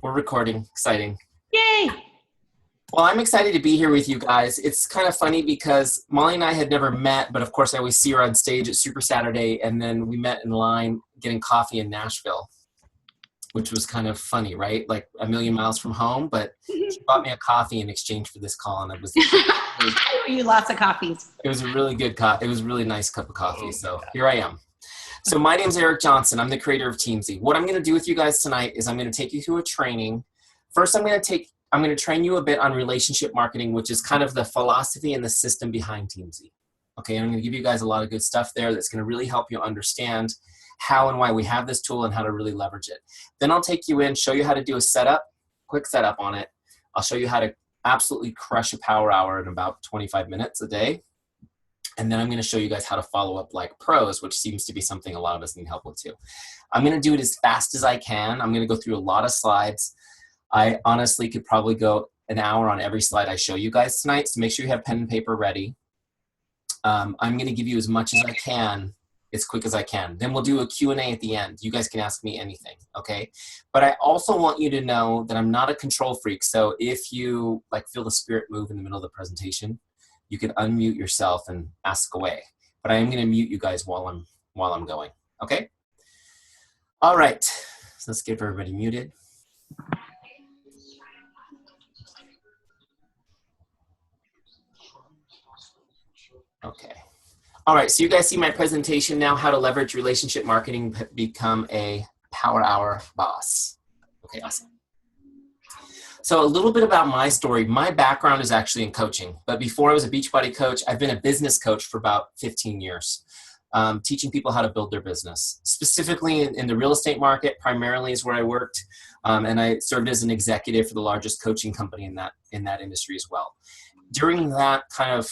We're recording. Exciting. Yay! Well, I'm excited to be here with you guys. It's kind of funny because Molly and I had never met, but of course I always see her on stage at Super Saturday, and then we met in line getting coffee in Nashville, which was kind of funny, right? Like a million miles from home, but she bought me a coffee in exchange for this call, and I owe you lots of coffees. it was a really good it was a really nice cup of coffee. So here I am. So my name's Eric Johnson. I'm the creator of Teamzy. What I'm going to do with you guys tonight is I'm going to take you through a training. First, I'm going to train you a bit on relationship marketing, which is kind of the philosophy and the system behind Teamzy. Okay, and I'm going to give you guys a lot of good stuff there that's going to really help you understand how and why we have this tool and how to really leverage it. Then I'll take you in, show you how to do a setup, quick setup on it. I'll show you how to absolutely crush a power hour in about 25 minutes a day. And then I'm going to show you guys how to follow up like pros, which seems to be something a lot of us need help with too. I'm going to do it as fast as I can. I'm going to go through a lot of slides. I honestly could probably go an hour on every slide I show you guys tonight, so make sure you have pen and paper ready. I'm going to give you as much as I can, as quick as I can. Then we'll do a Q&A at the end. You guys can ask me anything, okay? But I also want you to know that I'm not a control freak, so if you feel the spirit move in the middle of the presentation, you can unmute yourself and ask away. But I am going to mute you guys while I'm going, okay? All right, so let's get everybody muted. Okay. All right, so you guys see my presentation now, how to leverage relationship marketing, become a power hour boss. Okay, awesome. So a little bit about my story. My background is actually in coaching, but before I was a Beachbody coach, I've been a business coach for about 15 years, teaching people how to build their business. Specifically in the real estate market, primarily is where I worked, and I served as an executive for the largest coaching company in that industry as well. During that kind of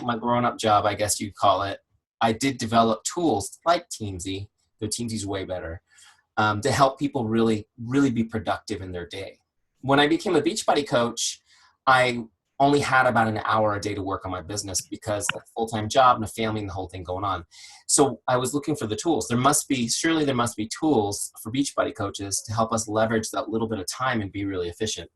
my grown-up job, I guess you'd call it, I did develop tools like Teamzy, though Teamzy's way better, to help people really, really be productive in their day. When I became a Beachbody coach, I only had about an hour a day to work on my business because of a full-time job and a family and the whole thing going on. So I was looking for the tools. Surely there must be tools for Beachbody coaches to help us leverage that little bit of time and be really efficient.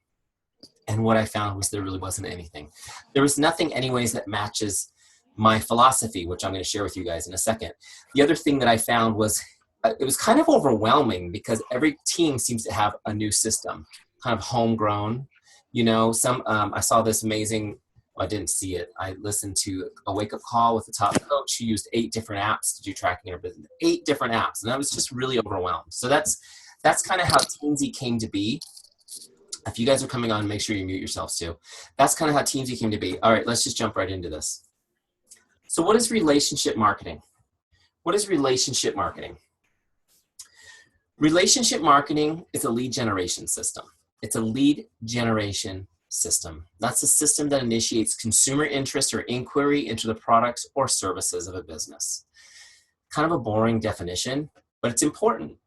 And what I found was there really wasn't anything. There was nothing anyways that matches my philosophy, which I'm going to share with you guys in a second. The other thing that I found was it was kind of overwhelming because every team seems to have a new system, kind of homegrown. You know, I saw this amazing, well, I didn't see it. I listened to a wake-up call with the top coach who used 8 different apps to do tracking her business. 8 different apps. And I was just really overwhelmed. So that's kind of how Teamzy came to be. If you guys are coming on, make sure you mute yourselves too. That's kind of how Teamzy came to be. All right, let's just jump right into this. So what is relationship marketing? What is relationship marketing? Relationship marketing is a lead generation system. It's a lead generation system. That's a system that initiates consumer interest or inquiry into the products or services of a business. Kind of a boring definition, but it's important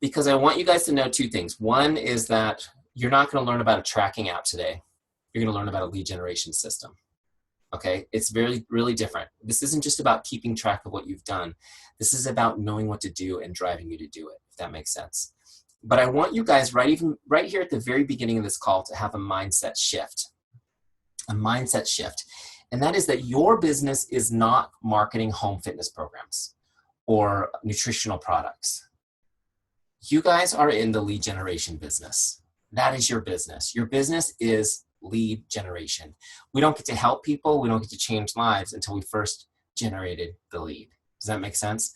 because I want you guys to know 2 things. One is that you're not going to learn about a tracking app today. You're going to learn about a lead generation system. Okay? It's really different. This isn't just about keeping track of what you've done. This is about knowing what to do and driving you to do it, if that makes sense. But I want you guys right here at the very beginning of this call to have a mindset shift. A mindset shift. And that is that your business is not marketing home fitness programs or nutritional products. You guys are in the lead generation business. That is your business. Your business is lead generation. We don't get to help people. We don't get to change lives until we first generated the lead. Does that make sense?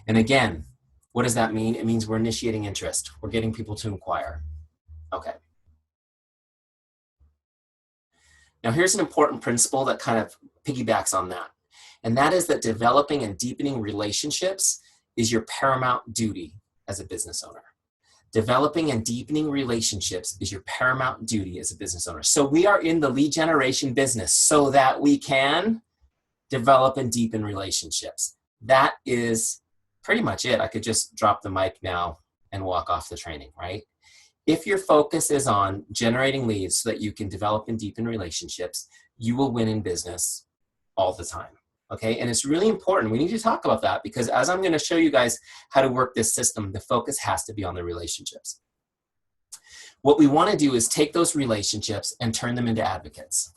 And again, what does that mean? It means we're initiating interest. We're getting people to inquire. Okay. Now here's an important principle that kind of piggybacks on that. And that is that developing and deepening relationships is your paramount duty as a business owner. Developing and deepening relationships is your paramount duty as a business owner. So we are in the lead generation business so that we can develop and deepen relationships. That is pretty much it. I could just drop the mic now and walk off the training, right? If your focus is on generating leads so that you can develop and deepen relationships, you will win in business all the time. Okay, and it's really important. We need to talk about that because as I'm going to show you guys how to work this system, the focus has to be on the relationships. What we want to do is take those relationships and turn them into advocates.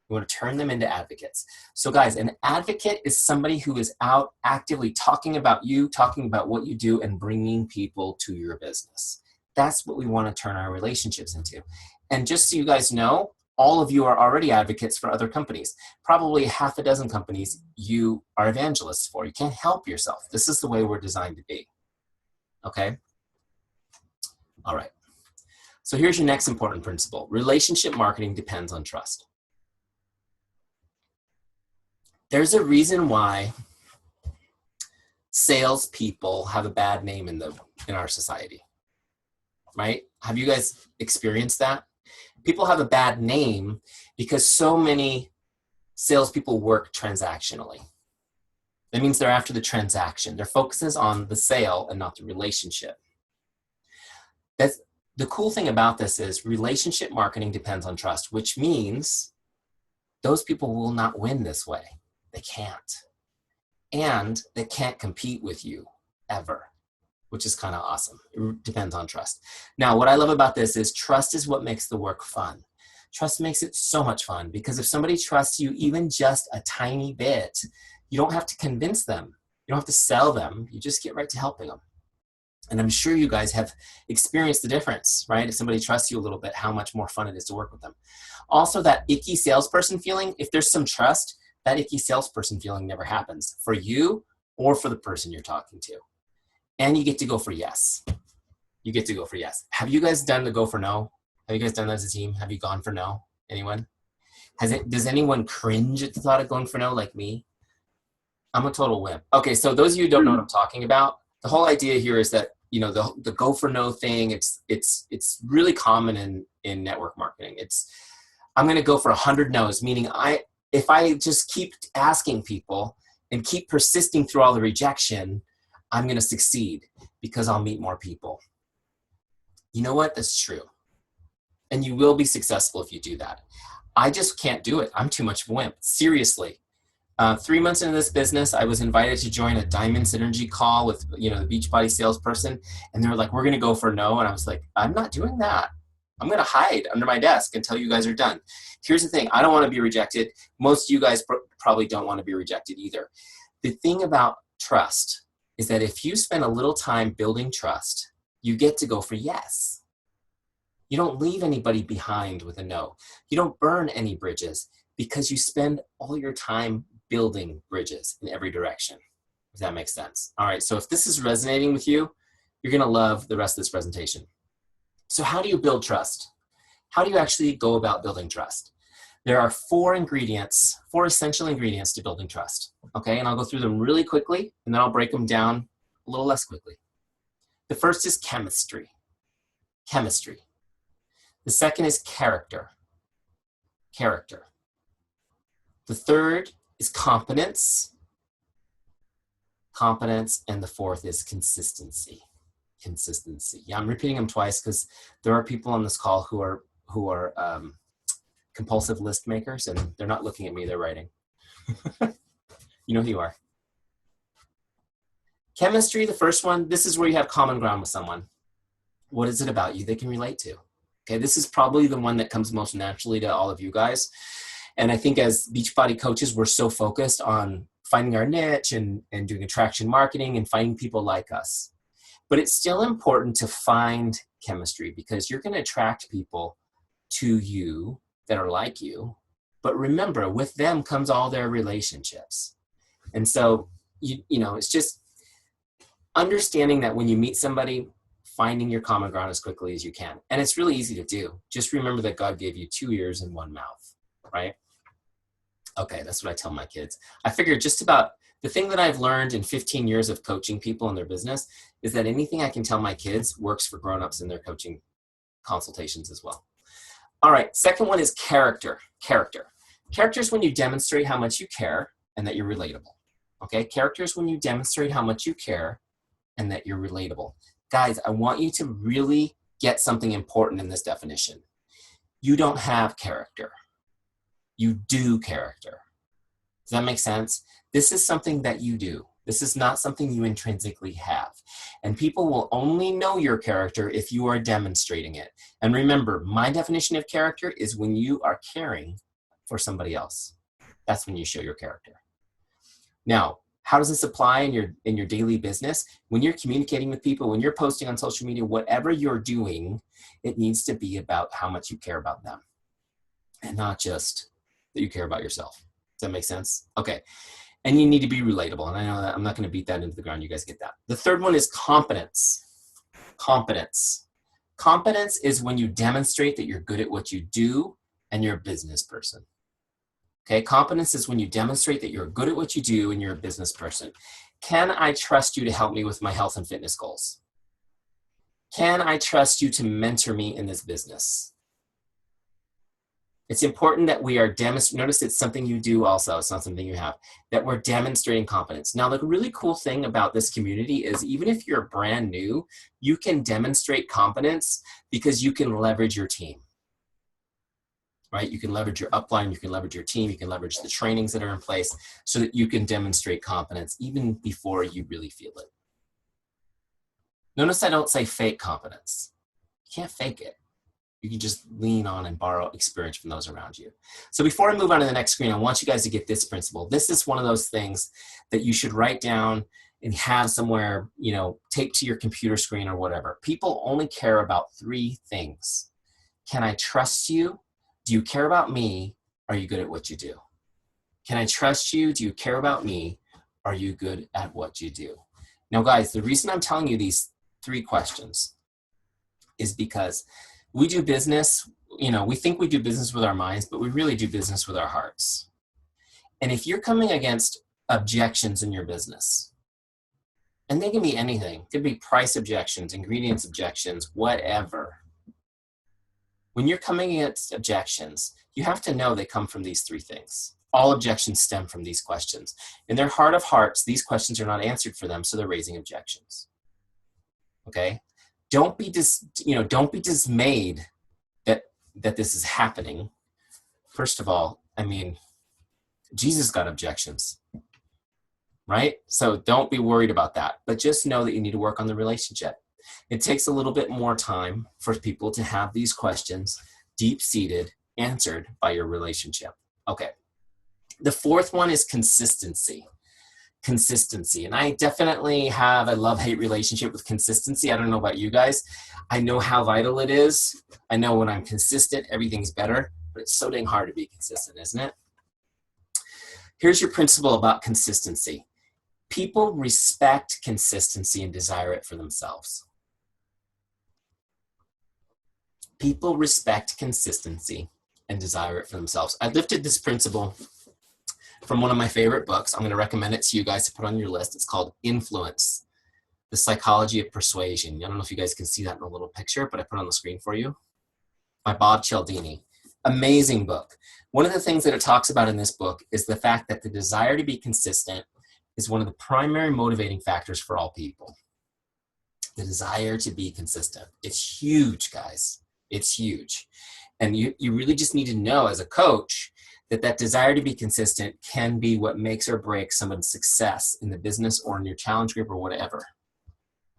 We want to turn them into advocates. So guys, an advocate is somebody who is out actively talking about you, talking about what you do, and bringing people to your business. That's what we want to turn our relationships into. And just so you guys know, all of you are already advocates for other companies. Probably half a dozen companies you are evangelists for. You can't help yourself. This is the way we're designed to be. Okay? All right. So here's your next important principle. Relationship marketing depends on trust. There's a reason why salespeople have a bad name in our society, right? Have you guys experienced that? People have a bad name because so many salespeople work transactionally. That means they're after the transaction. Their focus is on the sale and not the relationship. That's the cool thing about this is relationship marketing depends on trust, which means those people will not win this way. They can't. And they can't compete with you ever, which is kind of awesome. It depends on trust. Now, what I love about this is trust is what makes the work fun. Trust makes it so much fun because if somebody trusts you even just a tiny bit, you don't have to convince them. You don't have to sell them. You just get right to helping them. And I'm sure you guys have experienced the difference, right? If somebody trusts you a little bit, how much more fun it is to work with them. Also, that icky salesperson feeling, if there's some trust, that icky salesperson feeling never happens for you or for the person you're talking to. And you get to go for yes. You get to go for yes. Have you guys done the go for no? Have you guys done that as a team? Have you gone for no? Anyone? Does anyone cringe at the thought of going for no like me? I'm a total wimp. Okay, so those of you who don't know what I'm talking about, the whole idea here is that, you know, the go for no thing, it's really common in network marketing. I'm gonna go for 100 no's, meaning if I just keep asking people and keep persisting through all the rejection, I'm gonna succeed because I'll meet more people. You know what? That's true. And you will be successful if you do that. I just can't do it. I'm too much of a wimp. Seriously. 3 months into this business, I was invited to join a Diamond Synergy call with, you know, the Beachbody salesperson. And they were like, we're going to go for no. And I was like, I'm not doing that. I'm going to hide under my desk until you guys are done. Here's the thing. I don't want to be rejected. Most of you guys probably don't want to be rejected either. The thing about trust is that if you spend a little time building trust, you get to go for yes. You don't leave anybody behind with a no. You don't burn any bridges because you spend all your time building bridges in every direction, if that makes sense. All right, so if this is resonating with you, you're gonna love the rest of this presentation. So how do you build trust? How do you actually go about building trust? There are four essential ingredients to building trust, okay? And I'll go through them really quickly, and then I'll break them down a little less quickly. The first is chemistry. Chemistry. The second is character. Character. The third is competence. Competence. And the fourth is consistency. Consistency. Yeah, I'm repeating them twice because there are people on this call who are compulsive list makers, and they're not looking at me, they're writing. You know who you are. Chemistry, the first one, this is where you have common ground with someone. What is it about you they can relate to? Okay, this is probably the one that comes most naturally to all of you guys. And I think as Beachbody coaches, we're so focused on finding our niche and doing attraction marketing and finding people like us. But it's still important to find chemistry because you're going to attract people to you that are like you. But remember, with them comes all their relationships. And so, you know, it's just understanding that when you meet somebody, finding your common ground as quickly as you can. And it's really easy to do. Just remember that God gave you 2 ears and 1 mouth, right? Okay, that's what I tell my kids. I figure just about the thing that I've learned in 15 years of coaching people in their business is that anything I can tell my kids works for grown-ups in their coaching consultations as well. All right, second one is character. Character. Character is when you demonstrate how much you care and that you're relatable. Okay, character is when you demonstrate how much you care and that you're relatable. Guys, I want you to really get something important in this definition. You don't have character. You do character. Does that make sense? This is something that you do. This is not something you intrinsically have. And people will only know your character if you are demonstrating it. And remember, my definition of character is when you are caring for somebody else. That's when you show your character. Now, how does this apply in your daily business? When you're communicating with people, when you're posting on social media, whatever you're doing, it needs to be about how much you care about them and not just that you care about yourself. Does that make sense? Okay. And you need to be relatable. And I know that I'm not going to beat that into the ground. You guys get that. The third one is competence. Competence. Competence is when you demonstrate that you're good at what you do and you're a business person. Okay, competence is when you demonstrate that you're good at what you do and you're a business person. Can I trust you to help me with my health and fitness goals? Can I trust you to mentor me in this business? It's important that we are demonstrating, notice it's something you do also, it's not something you have, that we're demonstrating competence. Now, the really cool thing about this community is even if you're brand new, you can demonstrate competence because you can leverage your team. Right? You can leverage your upline, you can leverage your team, you can leverage the trainings that are in place so that you can demonstrate competence even before you really feel it. Notice I don't say fake competence. You can't fake it. You can just lean on and borrow experience from those around you. So before I move on to the next screen, I want you guys to get this principle. This is one of those things that you should write down and have somewhere, you know, tape to your computer screen or whatever. People only care about 3 things. Can I trust you? Do you care about me? Are you good at what you do? Can I trust you? Do you care about me? Are you good at what you do? Now, guys, the reason I'm telling you these 3 questions is because we do business, you know, we think we do business with our minds, but we really do business with our hearts. And if you're coming against objections in your business, and they can be anything, it could be price objections, ingredients objections, whatever. When you're coming against objections, you have to know they come from these 3 things. All objections stem from these questions. In their heart of hearts, these questions are not answered for them, so they're raising objections. Okay? Don't be dismayed that this is happening. First of all, I mean, Jesus got objections, right? So don't be worried about that, but just know that you need to work on the relationship. It takes a little bit more time for people to have these questions deep-seated, answered by your relationship. Okay. The 4th one is consistency. Consistency. And I definitely have a love-hate relationship with consistency. I don't know about you guys. I know how vital it is. I know when I'm consistent, everything's better, but it's so dang hard to be consistent, isn't it? Here's your principle about consistency. People respect consistency and desire it for themselves. People respect consistency and desire it for themselves. I lifted this principle from one of my favorite books. I'm going to recommend it to you guys to put on your list. It's called Influence, The Psychology of Persuasion. I don't know if you guys can see that in a little picture, but I put it on the screen for you. By Bob Cialdini. Amazing book. One of the things that it talks about in this book is the fact that the desire to be consistent is one of the primary motivating factors for all people. The desire to be consistent. It's huge, guys. It's huge. And you really just need to know as a coach that desire to be consistent can be what makes or breaks someone's success in the business or in your challenge group or whatever.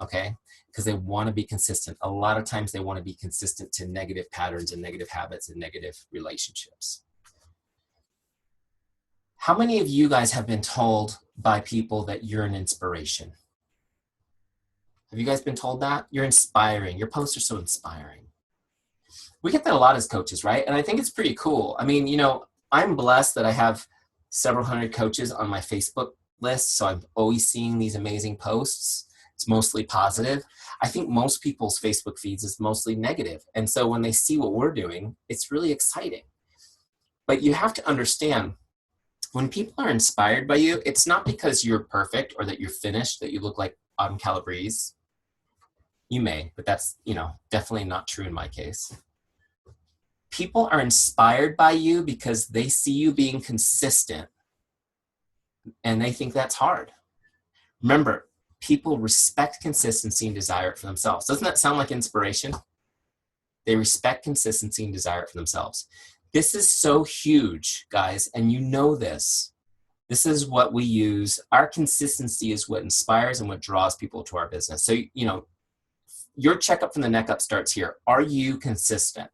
Okay? Because they want to be consistent. A lot of times they want to be consistent to negative patterns and negative habits and negative relationships. How many of you guys have been told by people that you're an inspiration? Have you guys been told that? You're inspiring. Your posts are so inspiring. We get that a lot as coaches, right? And I think it's pretty cool. I mean, you know, I'm blessed that I have several hundred coaches on my Facebook list, so I'm always seeing these amazing posts. It's mostly positive. I think most people's Facebook feeds is mostly negative. And so when they see what we're doing, it's really exciting. But you have to understand, when people are inspired by you, it's not because you're perfect or that you're finished, that you look like Autumn Calabrese. You may, but that's, you know, definitely not true in my case. People are inspired by you because they see you being consistent and they think that's hard. Remember, people respect consistency and desire it for themselves. Doesn't that sound like inspiration? They respect consistency and desire it for themselves. This is so huge, guys, and you know this. This is what we use. Our consistency is what inspires and what draws people to our business. So, your checkup from the neck up starts here. Are you consistent?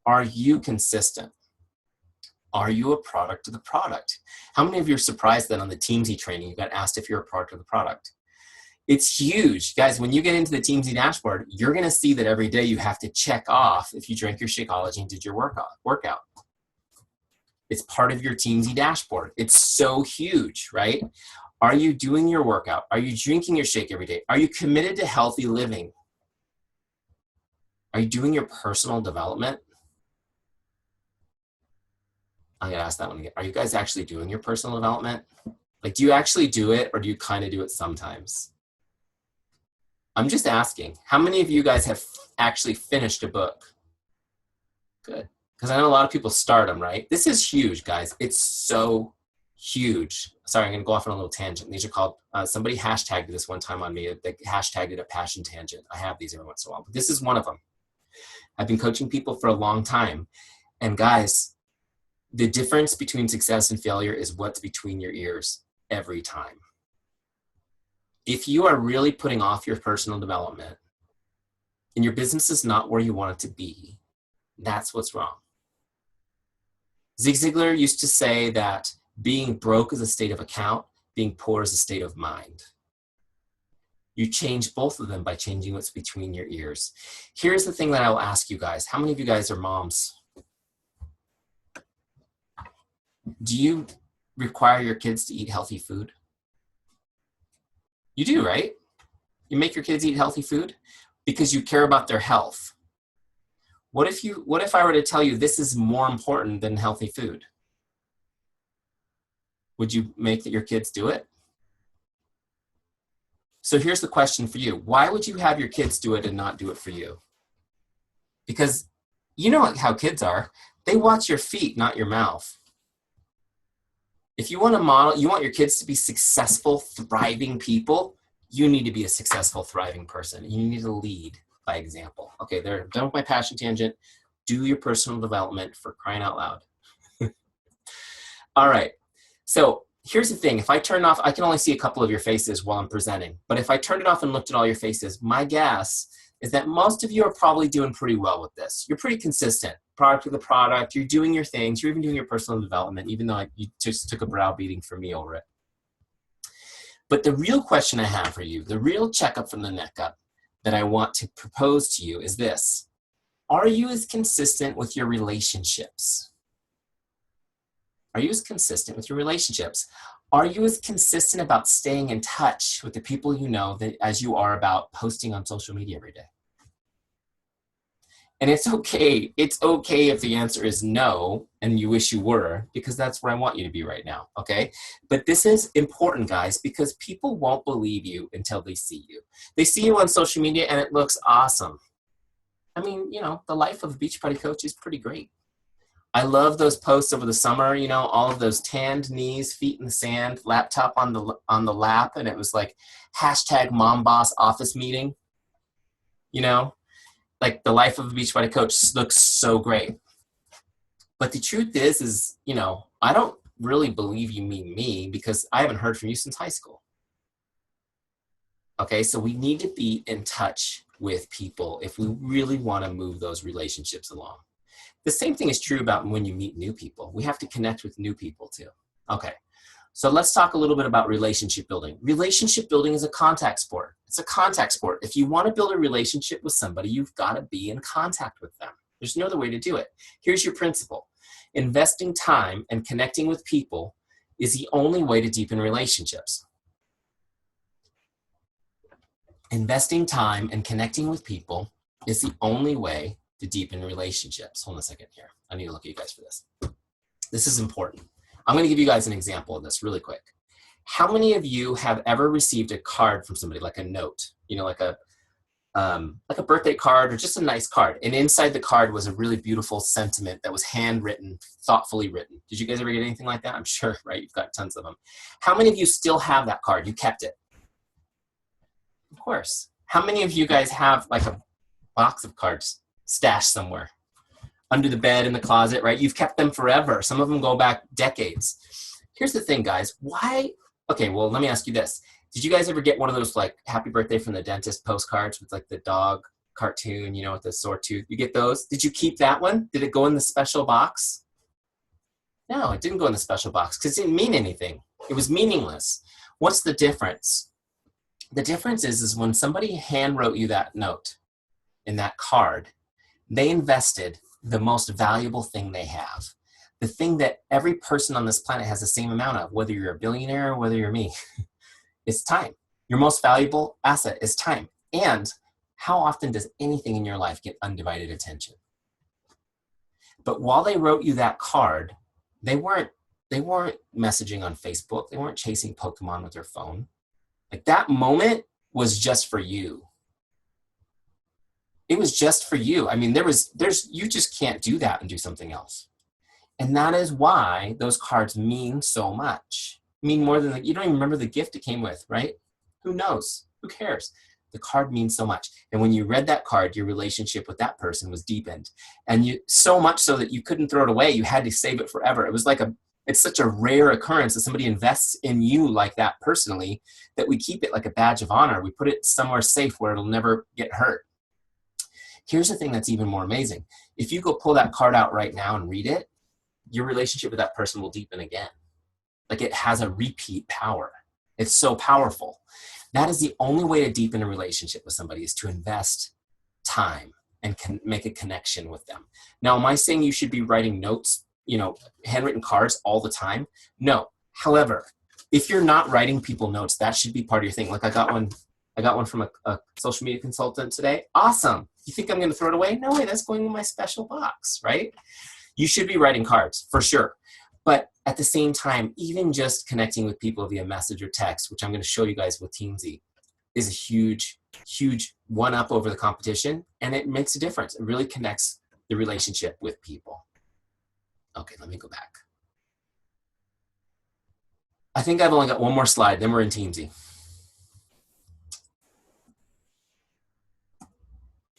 Are you consistent? Are you a product of the product? How many of you are surprised that on the Teamzy training, you got asked if you're a product of the product? It's huge. Guys, when you get into the Teamzy dashboard, you're going to see that every day you have to check off if you drank your Shakeology and did your workout. It's part of your Teamzy dashboard. It's so huge, right? Are you doing your workout? Are you drinking your shake every day? Are you committed to healthy living? Are you doing your personal development? I'm going to ask that one again. Are you guys actually doing your personal development? Like, do you actually do it, or do you kind of do it sometimes? I'm just asking. How many of you guys have actually finished a book? Good. Because I know a lot of people start them, right? This is huge, guys. It's so huge. Sorry, I'm going to go off on a little tangent. These are called, somebody hashtagged this one time on me. They hashtagged it a passion tangent. I have these every once in a while, but this is one of them. I've been coaching people for a long time. And guys, the difference between success and failure is what's between your ears every time. If you are really putting off your personal development and your business is not where you want it to be, that's what's wrong. Zig Ziglar used to say that being broke is a state of account, being poor is a state of mind. You change both of them by changing what's between your ears. Here's the thing that I will ask you guys. How many of you guys are moms? Do you require your kids to eat healthy food? You do, right? You make your kids eat healthy food because you care about their health. What if I were to tell you this is more important than healthy food? Would you make your kids do it? So here's the question for you. Why would you have your kids do it and not do it for you? Because you know how kids are. They watch your feet, not your mouth. If you want to model, you want your kids to be successful, thriving people, you need to be a successful, thriving person. You need to lead by example. Okay, there, I'm done with my passion tangent. Do your personal development, for crying out loud. All right, so here's the thing. If I turn off, I can only see a couple of your faces while I'm presenting. But if I turned it off and looked at all your faces, my guess is that most of you are probably doing pretty well with this. You're pretty consistent. Product of the product, you're doing your things, you're even doing your personal development, even though you just took a browbeating from me over it. But the real question I have for you, the real checkup from the neck up that I want to propose to you is this. Are you as consistent with your relationships? Are you as consistent with your relationships? Are you as consistent about staying in touch with the people you know that as you are about posting on social media every day? And it's okay. It's okay if the answer is no and you wish you were, because that's where I want you to be right now, okay? But this is important, guys, because people won't believe you until they see you. They see you on social media and it looks awesome. I mean, the life of a beach party coach is pretty great. I love those posts over the summer, all of those tanned knees, feet in the sand, laptop on the lap, and it was like hashtag mom boss office meeting, like the life of a beach body coach looks so great. But the truth is, I don't really believe you mean me because I haven't heard from you since high school. Okay, so we need to be in touch with people if we really want to move those relationships along. The same thing is true about when you meet new people. We have to connect with new people too. Okay, so let's talk a little bit about relationship building. Relationship building is a contact sport. It's a contact sport. If you want to build a relationship with somebody, you've got to be in contact with them. There's no other way to do it. Here's your principle. Investing time and connecting with people is the only way to deepen relationships. Investing time and connecting with people is the only way to deepen relationships. Hold on a second here. I need to look at you guys for this. This is important. I'm going to give you guys an example of this really quick. How many of you have ever received a card from somebody, like a note, like a birthday card or just a nice card, and inside the card was a really beautiful sentiment that was handwritten, thoughtfully written? Did you guys ever get anything like that? I'm sure, right? You've got tons of them. How many of you still have that card? You kept it? Of course. How many of you guys have like a box of cards stashed somewhere? Under the bed, in the closet, right? You've kept them forever. Some of them go back decades. Here's the thing, guys. Why? Okay, well, let me ask you this. Did you guys ever get one of those like happy birthday from the dentist postcards with like the dog cartoon, you know, with the sore tooth? You get those? Did you keep that one? Did it go in the special box? No, it didn't go in the special box because it didn't mean anything. It was meaningless. What's the difference? The difference is when somebody hand wrote you that note in that card, they invested the most valuable thing they have. The thing that every person on this planet has the same amount of, whether you're a billionaire or whether you're me, is time. Your most valuable asset is time. And how often does anything in your life get undivided attention? But while they wrote you that card, they weren't messaging on Facebook. They weren't chasing Pokemon with their phone. Like that moment was just for you. It was just for you. I mean, you just can't do that and do something else. And that is why those cards mean so much. Mean more than, you don't even remember the gift it came with, right? Who knows? Who cares? The card means so much. And when you read that card, your relationship with that person was deepened. And you, so much so that you couldn't throw it away. You had to save it forever. It was like it's such a rare occurrence that somebody invests in you like that personally, that we keep it like a badge of honor. We put it somewhere safe where it'll never get hurt. Here's the thing that's even more amazing. If you go pull that card out right now and read it, your relationship with that person will deepen again. Like it has a repeat power. It's so powerful. That is the only way to deepen a relationship with somebody, is to invest time and make a connection with them. Now, am I saying you should be writing notes, you know, handwritten cards all the time? No. However, if you're not writing people notes, that should be part of your thing. Like I got one from a social media consultant today. Awesome. You think I'm going to throw it away? No way. That's going in my special box, right? You should be writing cards for sure. But at the same time, even just connecting with people via message or text, which I'm going to show you guys with Teamzy, is a huge, huge one-up over the competition. And it makes a difference. It really connects the relationship with people. Okay, let me go back. I think I've only got one more slide, then we're in Teamzy.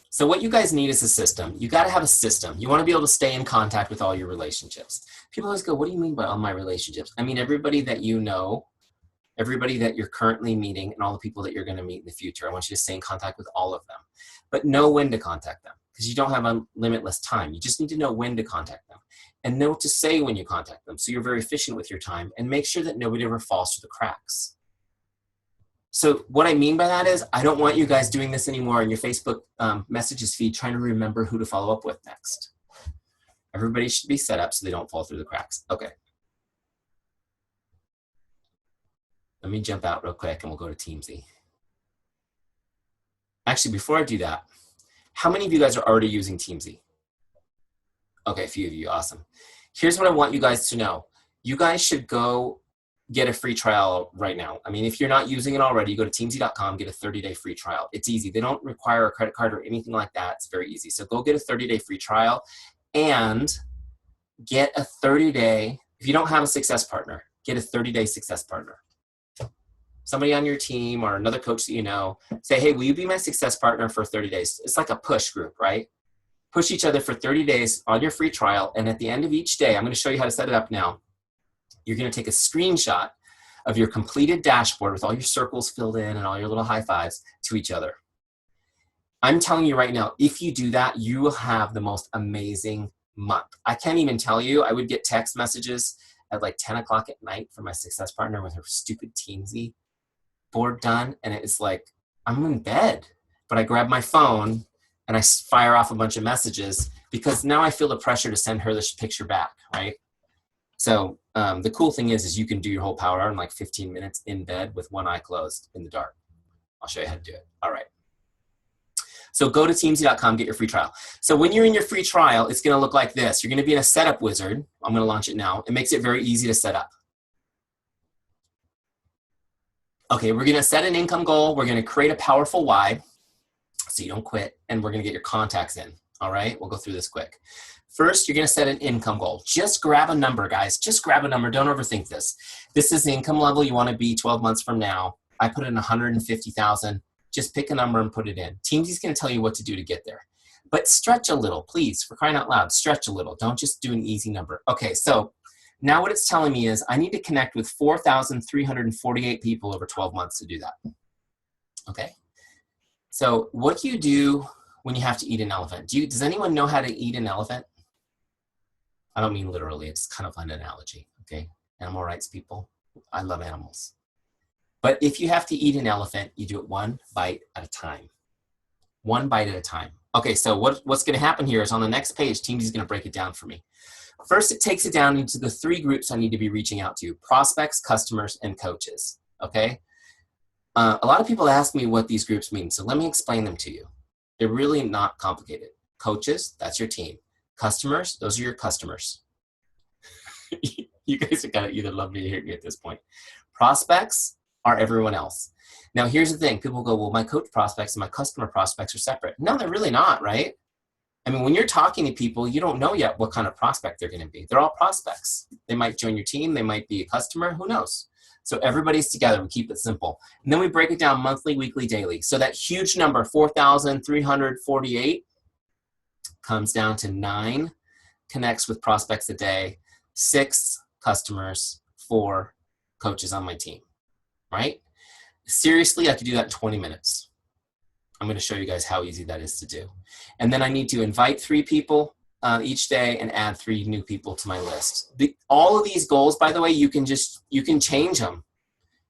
So what you guys need is a system. You got to have a system. You want to be able to stay in contact with all your relationships. People always go, what do you mean by all my relationships? I mean, everybody that you know, everybody that you're currently meeting, and all the people that you're going to meet in the future. I want you to stay in contact with all of them. But know when to contact them, because you don't have a limitless time. You just need to know when to contact them and know what to say when you contact them, so you're very efficient with your time, and make sure that nobody ever falls through the cracks. So what I mean by that is, I don't want you guys doing this anymore in your Facebook messages feed, trying to remember who to follow up with next. Everybody should be set up so they don't fall through the cracks. Okay. Let me jump out real quick and we'll go to Teamzy. Actually, before I do that, how many of you guys are already using Teamzy? Okay, a few of you, awesome. Here's what I want you guys to know. You guys should go get a free trial right now. I mean, if you're not using it already, you go to teamzy.com, get a 30-day free trial. It's easy. They don't require a credit card or anything like that. It's very easy. So go get a 30-day free trial and get a 30-day, if you don't have a success partner, get a 30-day success partner. Somebody on your team or another coach that you know, say, hey, will you be my success partner for 30 days? It's like a push group, right? Push each other for 30 days on your free trial. And at the end of each day, I'm going to show you how to set it up now. You're going to take a screenshot of your completed dashboard with all your circles filled in and all your little high fives to each other. I'm telling you right now, if you do that, you will have the most amazing month. I can't even tell you. I would get text messages at like 10 o'clock at night from my success partner with her stupid Teamzy board done. And it's like, I'm in bed, but I grab my phone and I fire off a bunch of messages because now I feel the pressure to send her this picture back, right? So the cool thing is you can do your whole power hour in like 15 minutes in bed with one eye closed in the dark. I'll show you how to do it. All right. So go to teamzy.com, get your free trial. So when you're in your free trial, it's going to look like this. You're going to be in a setup wizard. I'm going to launch it now. It makes it very easy to set up. Okay, we're going to set an income goal. We're going to create a powerful why so you don't quit. And we're going to get your contacts in. All right, we'll go through this quick. First, you're going to set an income goal. Just grab a number, guys. Just grab a number. Don't overthink this. This is the income level you want to be 12 months from now. I put in 150,000. Just pick a number and put it in. Teamzy's going to tell you what to do to get there. But stretch a little, please, for crying out loud. Stretch a little. Don't just do an easy number. Okay, so Now what it's telling me is I need to connect with 4,348 people over 12 months to do that. Okay. So what do you do when you have to eat an elephant? Does anyone know how to eat an elephant? I don't mean literally, it's kind of an analogy, okay? Animal rights people, I love animals. But if you have to eat an elephant, you do it one bite at a time. One bite at a time. Okay, so what's gonna happen here is on the next page, Teamzy's gonna break it down for me. First, it takes it down into the 3 groups I need to be reaching out to: prospects, customers, and coaches, okay? A lot of people ask me what these groups mean, so let me explain them to you. They're really not complicated. Coaches, that's your team. Customers, those are your customers. You guys are gonna either love me or hate me at this point. Prospects are everyone else. Now, here's the thing. People go, well, my coach prospects and my customer prospects are separate. No, they're really not, right? I mean, when you're talking to people, you don't know yet what kind of prospect they're gonna be. They're all prospects. They might join your team. They might be a customer. Who knows? So everybody's together. We keep it simple. And then we break it down monthly, weekly, daily. So that huge number, 4,348, comes down to 9 connects with prospects a day, 6 customers, 4 coaches on my team, right? Seriously, I could do that in 20 minutes. I'm going to show you guys how easy that is to do. And then I need to invite 3 people each day and add 3 new people to my list. All of these goals, by the way, you can change them.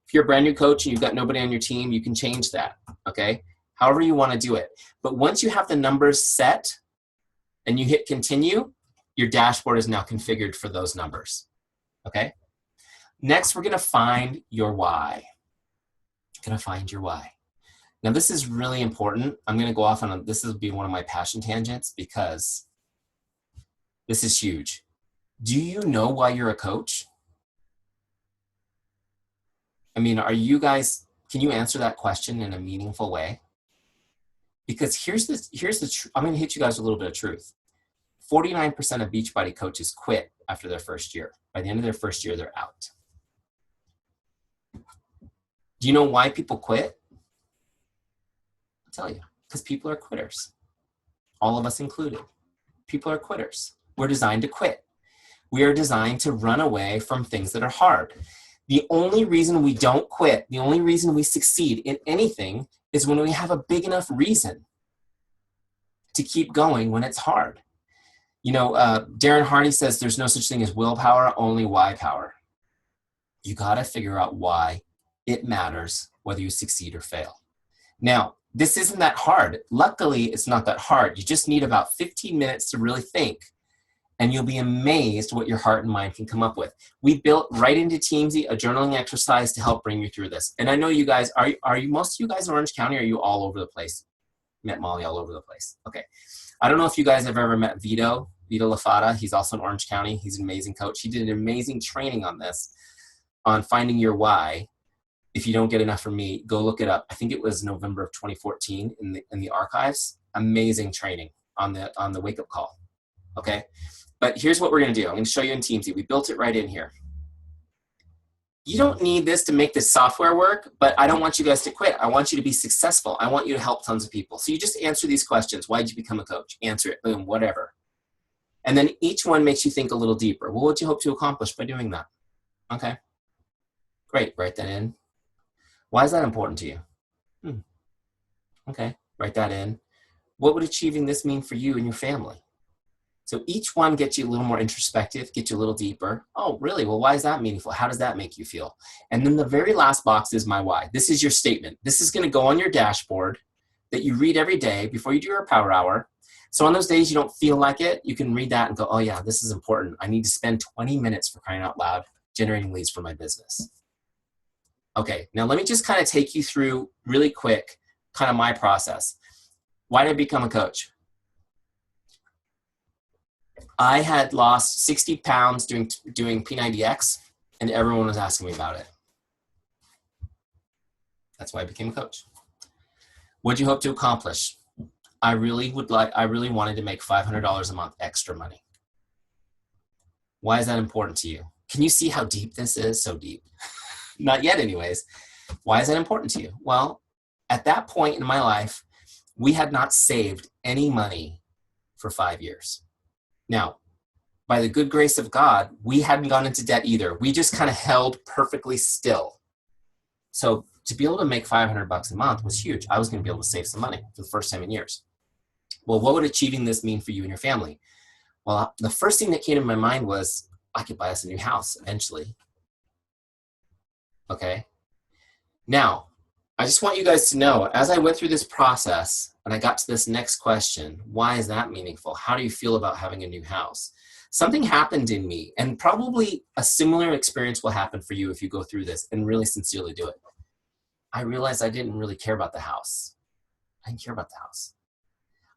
If you're a brand new coach and you've got nobody on your team, you can change that, okay? However you want to do it. But once you have the numbers set and you hit continue, your dashboard is now configured for those numbers, okay? Next, we're gonna find your why. Gonna find your why. Now this is really important. I'm gonna go off on this will be one of my passion tangents because this is huge. Do you know why you're a coach? I mean, can you answer that question in a meaningful way? Because here's the truth. I'm gonna hit you guys with a little bit of truth. 49% of Beachbody coaches quit after their first year. By the end of their first year, they're out. Do you know why people quit? I'll tell you, because people are quitters. All of us included. People are quitters. We're designed to quit. We are designed to run away from things that are hard. The only reason we don't quit, the only reason we succeed in anything is when we have a big enough reason to keep going when it's hard. You know, Darren Hardy says there's no such thing as willpower, only why power. You got to figure out why it matters whether you succeed or fail. Now, this isn't that hard. Luckily, it's not that hard. You just need about 15 minutes to really think, and you'll be amazed what your heart and mind can come up with. We built right into Teamzy a journaling exercise to help bring you through this. And I know you guys, are you most of you guys in Orange County, or are you all over the place? Met Molly all over the place. Okay. I don't know if you guys have ever met Vito Lafata. He's also in Orange County. He's an amazing coach. He did an amazing training on this, on finding your why. If you don't get enough from me, go look it up. I think it was November of 2014 in the archives. Amazing training on the wake up call. Okay. But here's what we're going to do. I'm going to show you in Teamzy. We built it right in here. You don't need this to make this software work, but I don't want you guys to quit. I want you to be successful. I want you to help tons of people. So you just answer these questions. Why did you become a coach? Answer it, boom, whatever. And then each one makes you think a little deeper. Well, what do you hope to accomplish by doing that? Okay, great, write that in. Why is that important to you? Okay, write that in. What would achieving this mean for you and your family? So each one gets you a little more introspective, gets you a little deeper. Oh, really? Well, why is that meaningful? How does that make you feel? And then the very last box is my why. This is your statement. This is going to go on your dashboard that you read every day before you do your power hour. So on those days you don't feel like it, you can read that and go, oh yeah, this is important. I need to spend 20 minutes, for crying out loud, generating leads for my business. Okay, now let me just kind of take you through really quick kind of my process. Why did I become a coach? I had lost 60 pounds doing P90X, and everyone was asking me about it. That's why I became a coach. What do you hope to accomplish? I really wanted to make $500 a month extra money. Why is that important to you? Can you see how deep this is? So deep. Not yet anyways. Why is that important to you? Well, at that point in my life, we had not saved any money for 5 years. Now, by the good grace of God, we hadn't gone into debt either. We just kind of held perfectly still. So to be able to make $500 a month was huge. I was going to be able to save some money for the first time in years. Well, what would achieving this mean for you and your family? Well, the first thing that came to my mind was I could buy us a new house eventually. Okay. Now, I just want you guys to know, as I went through this process and I got to this next question, why is that meaningful? How do you feel about having a new house? Something happened in me, and probably a similar experience will happen for you if you go through this and really sincerely do it. I realized I didn't really care about the house. I didn't care about the house.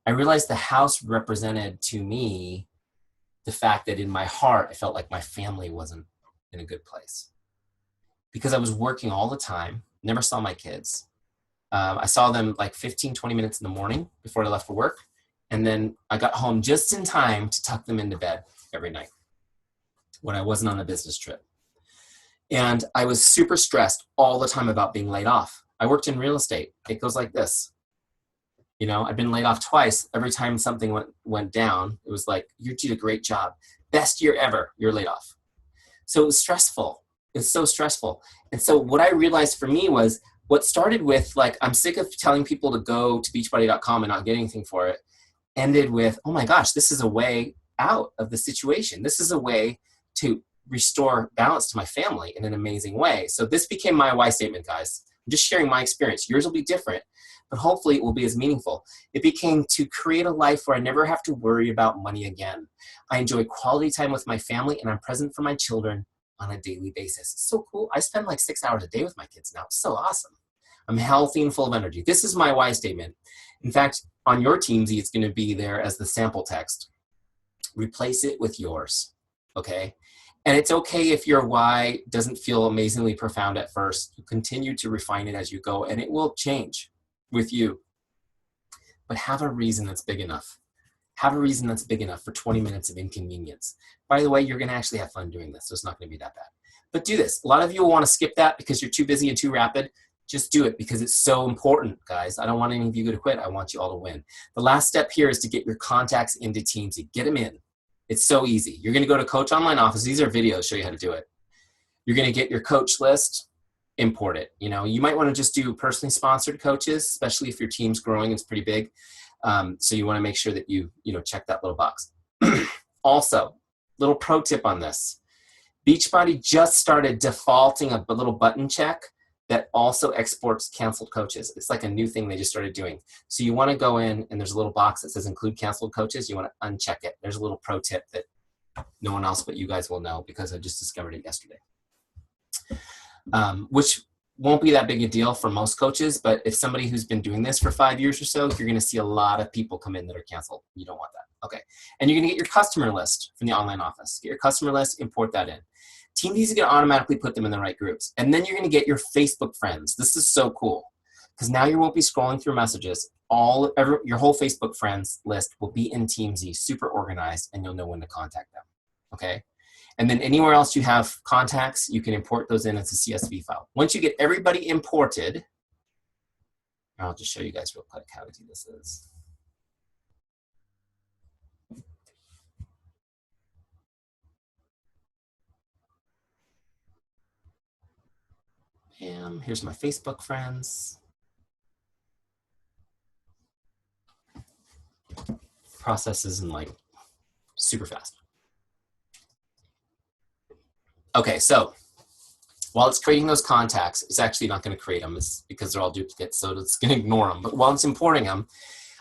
I realized the house represented to me the fact that in my heart, I felt like my family wasn't in a good place. Because I was working all the time, never saw my kids. I saw them like 15, 20 minutes in the morning before I left for work. And then I got home just in time to tuck them into bed every night when I wasn't on a business trip. And I was super stressed all the time about being laid off. I worked in real estate. It goes like this. You know, I've been laid off twice. Every time something went down, it was like, you did a great job. Best year ever, you're laid off. So it was stressful. It's so stressful. And so what I realized for me was what started with like, I'm sick of telling people to go to beachbody.com and not get anything for it, ended with, oh my gosh, this is a way out of the situation. This is a way to restore balance to my family in an amazing way. So this became my why statement, guys. I'm just sharing my experience. Yours will be different, but hopefully it will be as meaningful. It became to create a life where I never have to worry about money again. I enjoy quality time with my family and I'm present for my children on a daily basis. It's so cool. I spend like 6 hours a day with my kids now. It's so awesome. I'm healthy and full of energy. This is my why statement. In fact, on your Teamzy, it's going to be there as the sample text. Replace it with yours, okay? And it's okay if your why doesn't feel amazingly profound at first. You continue to refine it as you go, and it will change with you. But have a reason that's big enough. Have a reason that's big enough for 20 minutes of inconvenience. By the way, you're going to actually have fun doing this, so it's not going to be that bad. But do this. A lot of you will want to skip that because you're too busy and too rapid. Just do it because it's so important, guys. I don't want any of you to quit. I want you all to win. The last step here is to get your contacts into Teamzy. Get them in. It's so easy. You're going to go to Coach Online Office. These are videos show you how to do it. You're going to get your coach list, import it. You know, you might want to just do personally sponsored coaches, especially if your team's growing. It's pretty big. So you want to make sure that you check that little box. Also, little pro tip on this. Beachbody just started defaulting a little button check that also exports canceled coaches. It's like a new thing they just started doing. So you want to go in and there's a little box that says include canceled coaches. You want to uncheck it. There's a little pro tip that no one else but you guys will know because I just discovered it yesterday. Which won't be that big a deal for most coaches, but if somebody who's been doing this for 5 years or so, you're going to see a lot of people come in that are canceled. You don't want that. Okay. And you're going to get your customer list from the online office. Get your customer list, import that in. Teamzy is going to automatically put them in the right groups. And then you're going to get your Facebook friends. This is so cool because now you won't be scrolling through messages. Your whole Facebook friends list will be in Teamzy, super organized, and you'll know when to contact them. Okay. And then anywhere else you have contacts, you can import those in as a CSV file. Once you get everybody imported, I'll just show you guys real quick how easy this is. Bam, here's my Facebook friends. Process is in like super fast. Okay, so while it's creating those contacts, it's actually not going to create them because they're all duplicates, so it's going to ignore them. But while it's importing them,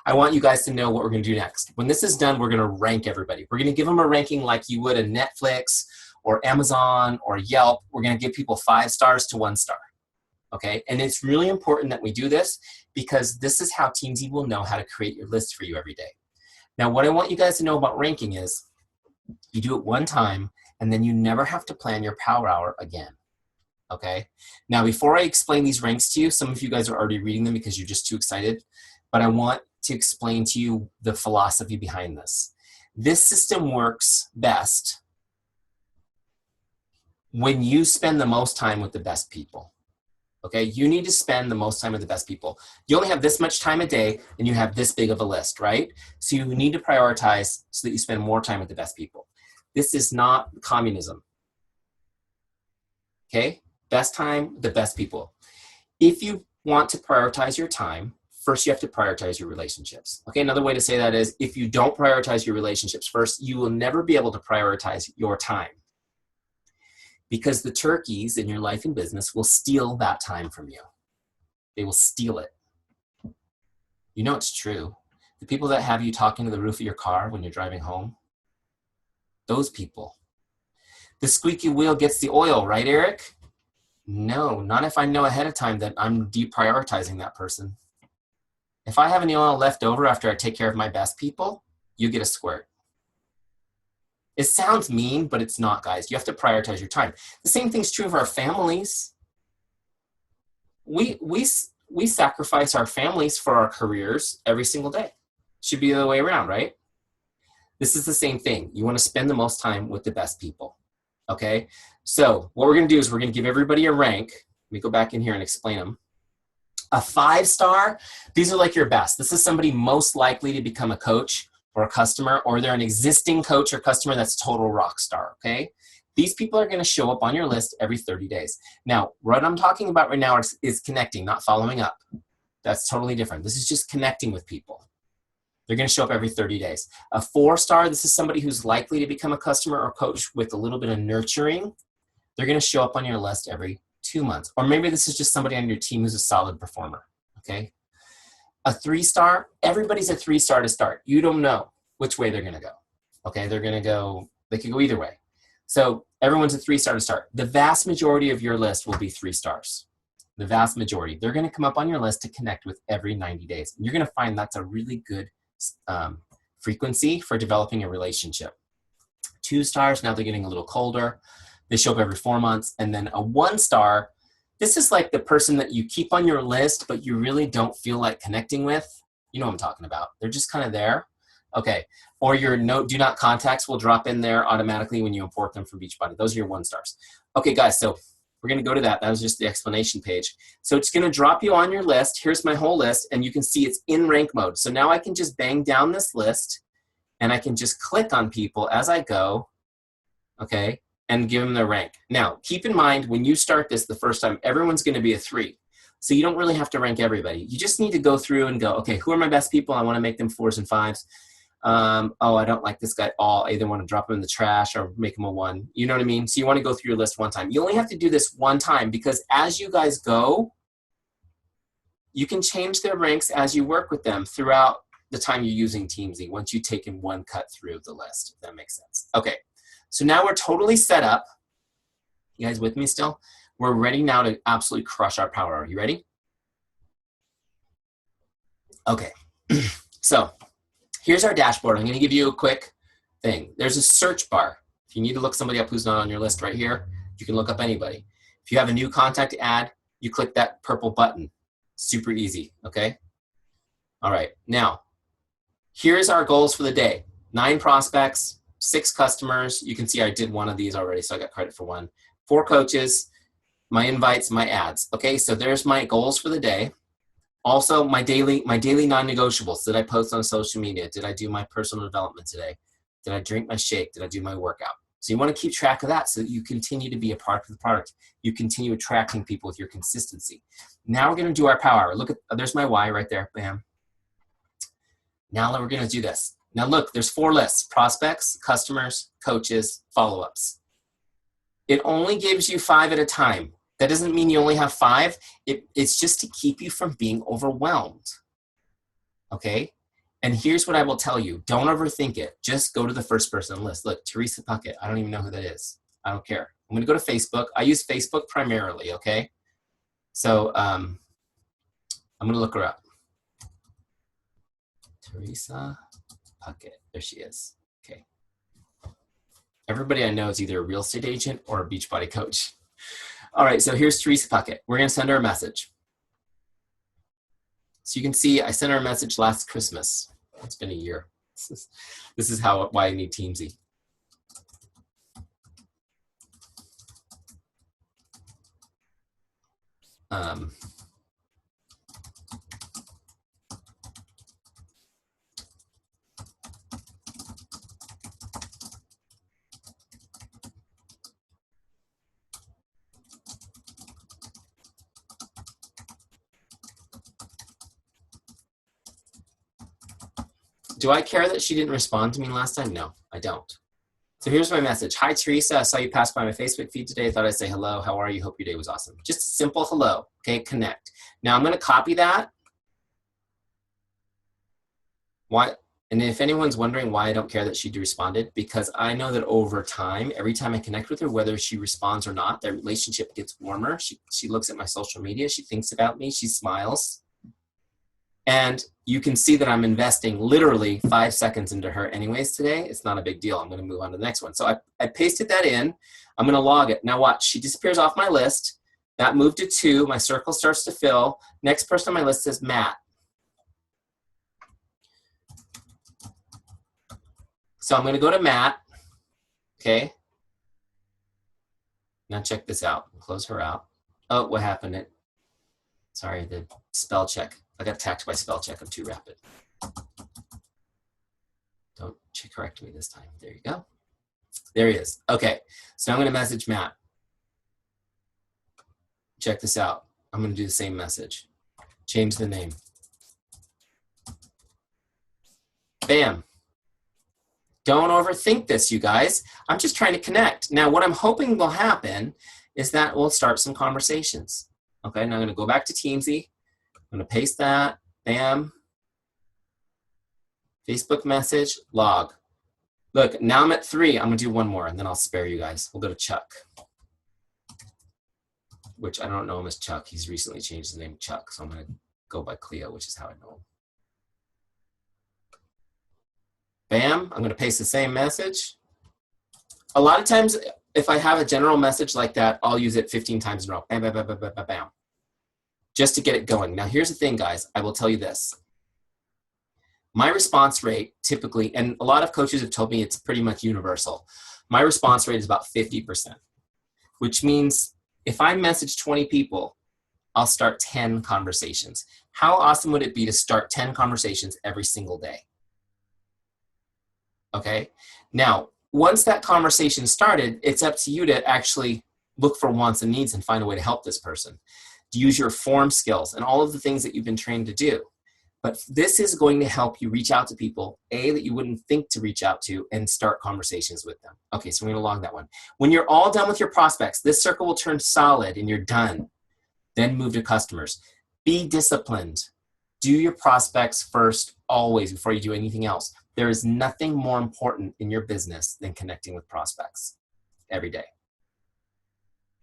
I want you guys to know what we're going to do next. When this is done, we're going to rank everybody. We're going to give them a ranking like you would a Netflix or Amazon or Yelp. We're going to give people 5 stars to 1 star. Okay, and it's really important that we do this because this is how Teamzy will know how to create your list for you every day. Now, what I want you guys to know about ranking is you do it one time and then you never have to plan your power hour again. Okay, now before I explain these ranks to you, some of you guys are already reading them because you're just too excited, but I want to explain to you the philosophy behind this. This system works best when you spend the most time with the best people. Okay, you need to spend the most time with the best people. You only have this much time a day and you have this big of a list, right? So you need to prioritize so that you spend more time with the best people. This is not communism. Okay? Best time, the best people. If you want to prioritize your time, first you have to prioritize your relationships. Okay, another way to say that is if you don't prioritize your relationships first, you will never be able to prioritize your time. Because the turkeys in your life and business will steal that time from you. They will steal it. You know it's true. The people that have you talking to the roof of your car when you're driving home, those people. The squeaky wheel gets the oil, right, Eric? No, not if I know ahead of time that I'm deprioritizing that person. If I have any oil left over after I take care of my best people, you get a squirt. It sounds mean, but it's not, guys. You have to prioritize your time. The same thing's true of our families. We sacrifice our families for our careers every single day. Should be the other way around, right? This is the same thing. You want to spend the most time with the best people, okay? So what we're going to do is we're going to give everybody a rank. Let me go back in here and explain them. A 5-star, these are like your best. This is somebody most likely to become a coach or a customer, or they're an existing coach or customer that's total rock star, okay? These people are going to show up on your list every 30 days. Now, what I'm talking about right now is connecting, not following up. That's totally different. This is just connecting with people. They're going to show up every 30 days. A 4-star, this is somebody who's likely to become a customer or coach with a little bit of nurturing. They're going to show up on your list every 2 months. Or maybe this is just somebody on your team who's a solid performer, okay? A 3-star, everybody's a 3-star to start. You don't know which way they're going to go, okay? They could go either way. So everyone's a 3-star to start. The vast majority of your list will be 3 stars. The vast majority. They're going to come up on your list to connect with every 90 days. And you're going to find that's a really good frequency for developing a relationship. 2 stars, now they're getting a little colder. They show up every 4 months. And then a 1-star, this is like the person that you keep on your list, but you really don't feel like connecting with. You know what I'm talking about. They're just kind of there. Okay. Or your do not contacts will drop in there automatically when you import them from Beachbody. Those are your 1-stars. Okay, guys, so we're going to go to that. That was just the explanation page. So it's going to drop you on your list. Here's my whole list, and you can see it's in rank mode. So now I can just bang down this list, and I can just click on people as I go, okay, and give them their rank. Now, keep in mind, when you start this the first time, everyone's going to be a 3. So you don't really have to rank everybody. You just need to go through and go, okay, who are my best people? I want to make them 4s and 5s. Oh, I don't like this guy at all. I either want to drop him in the trash or make him a 1. You know what I mean? So you want to go through your list one time. You only have to do this one time because as you guys go, you can change their ranks as you work with them throughout the time you're using Teamzy once you've taken one cut through the list, if that makes sense. Okay, so now we're totally set up. You guys with me still? We're ready now to absolutely crush our power. Are you ready? Okay, so here's our dashboard. I'm going to give you a quick thing. There's a search bar. If you need to look somebody up who's not on your list right here, you can look up anybody. If you have a new contact to add, you click that purple button. Super easy, okay? All right, now, here's our goals for the day. 9 prospects, 6 customers. You can see I did one of these already, so I got credit for 1. 4 coaches, my invites, my ads. Okay, so there's my goals for the day. Also, my daily non-negotiables. Did I post on social media? Did I do my personal development today? Did I drink my shake? Did I do my workout? So you want to keep track of that so that you continue to be a part of the product. You continue attracting people with your consistency. Now we're going to do our power hour. Look at, there's my why right there. Bam. Now we're going to do this. Now look, there's 4 lists: prospects, customers, coaches, follow-ups. It only gives you 5 at a time. That doesn't mean you only have 5. It's just to keep you from being overwhelmed. Okay? And here's what I will tell you. Don't overthink it. Just go to the first person on the list. Look, Teresa Puckett. I don't even know who that is. I don't care. I'm going to go to Facebook. I use Facebook primarily, okay? So I'm going to look her up. Teresa Puckett. There she is. Okay. Everybody I know is either a real estate agent or a Beachbody coach. All right, so here's Teresa Puckett. We're going to send her a message. So you can see I sent her a message last Christmas. It's been a year. This is why I need Teamzy. Do I care that she didn't respond to me last time? No, I don't. So here's my message. Hi, Teresa. I saw you pass by my Facebook feed today. Thought I'd say hello. How are you? Hope your day was awesome. Just a simple hello. Okay, connect. Now I'm going to copy that. Why? And if anyone's wondering why I don't care that she responded, because I know that over time, every time I connect with her, whether she responds or not, the relationship gets warmer. She looks at my social media. She thinks about me. She smiles. And you can see that I'm investing literally 5 seconds into her anyways today. It's not a big deal. I'm going to move on to the next one. So I pasted that in. I'm going to log it. Now watch. She disappears off my list. That moved to 2. My circle starts to fill. Next person on my list is Matt. So I'm going to go to Matt. Okay. Now check this out. Close her out. Oh, what happened? Sorry, the spell check. I got attacked by spell check. I'm too rapid. Don't correct me this time. There you go. There he is. Okay, so I'm going to message Matt. Check this out. I'm going to do the same message. Change the name. Bam. Don't overthink this, you guys. I'm just trying to connect. Now, what I'm hoping will happen is that we'll start some conversations. Okay, now I'm going to go back to Teamzy. I'm going to paste that. Bam. Facebook message, log. Look, now I'm at 3. I'm going to do one more, and then I'll spare you guys. We'll go to Chuck, which I don't know him as Chuck. He's recently changed his name to Chuck, so I'm going to go by Cleo, which is how I know him. Bam. I'm going to paste the same message. A lot of times, if I have a general message like that, I'll use it 15 times in a row. Bam, bam, bam, bam, bam, bam, bam. Just to get it going. Now, here's the thing, guys. I will tell you this. My response rate typically, and a lot of coaches have told me it's pretty much universal. My response rate is about 50%, which means if I message 20 people, I'll start 10 conversations. How awesome would it be to start 10 conversations every single day? Okay. Now, once that conversation started, it's up to you to actually look for wants and needs and find a way to help this person. Use your form skills and all of the things that you've been trained to do. But this is going to help you reach out to people, that you wouldn't think to reach out to, and start conversations with them. Okay, so we're going to log that one. When you're all done with your prospects, this circle will turn solid and you're done. Then move to customers. Be disciplined. Do your prospects first, always, before you do anything else. There is nothing more important in your business than connecting with prospects every day.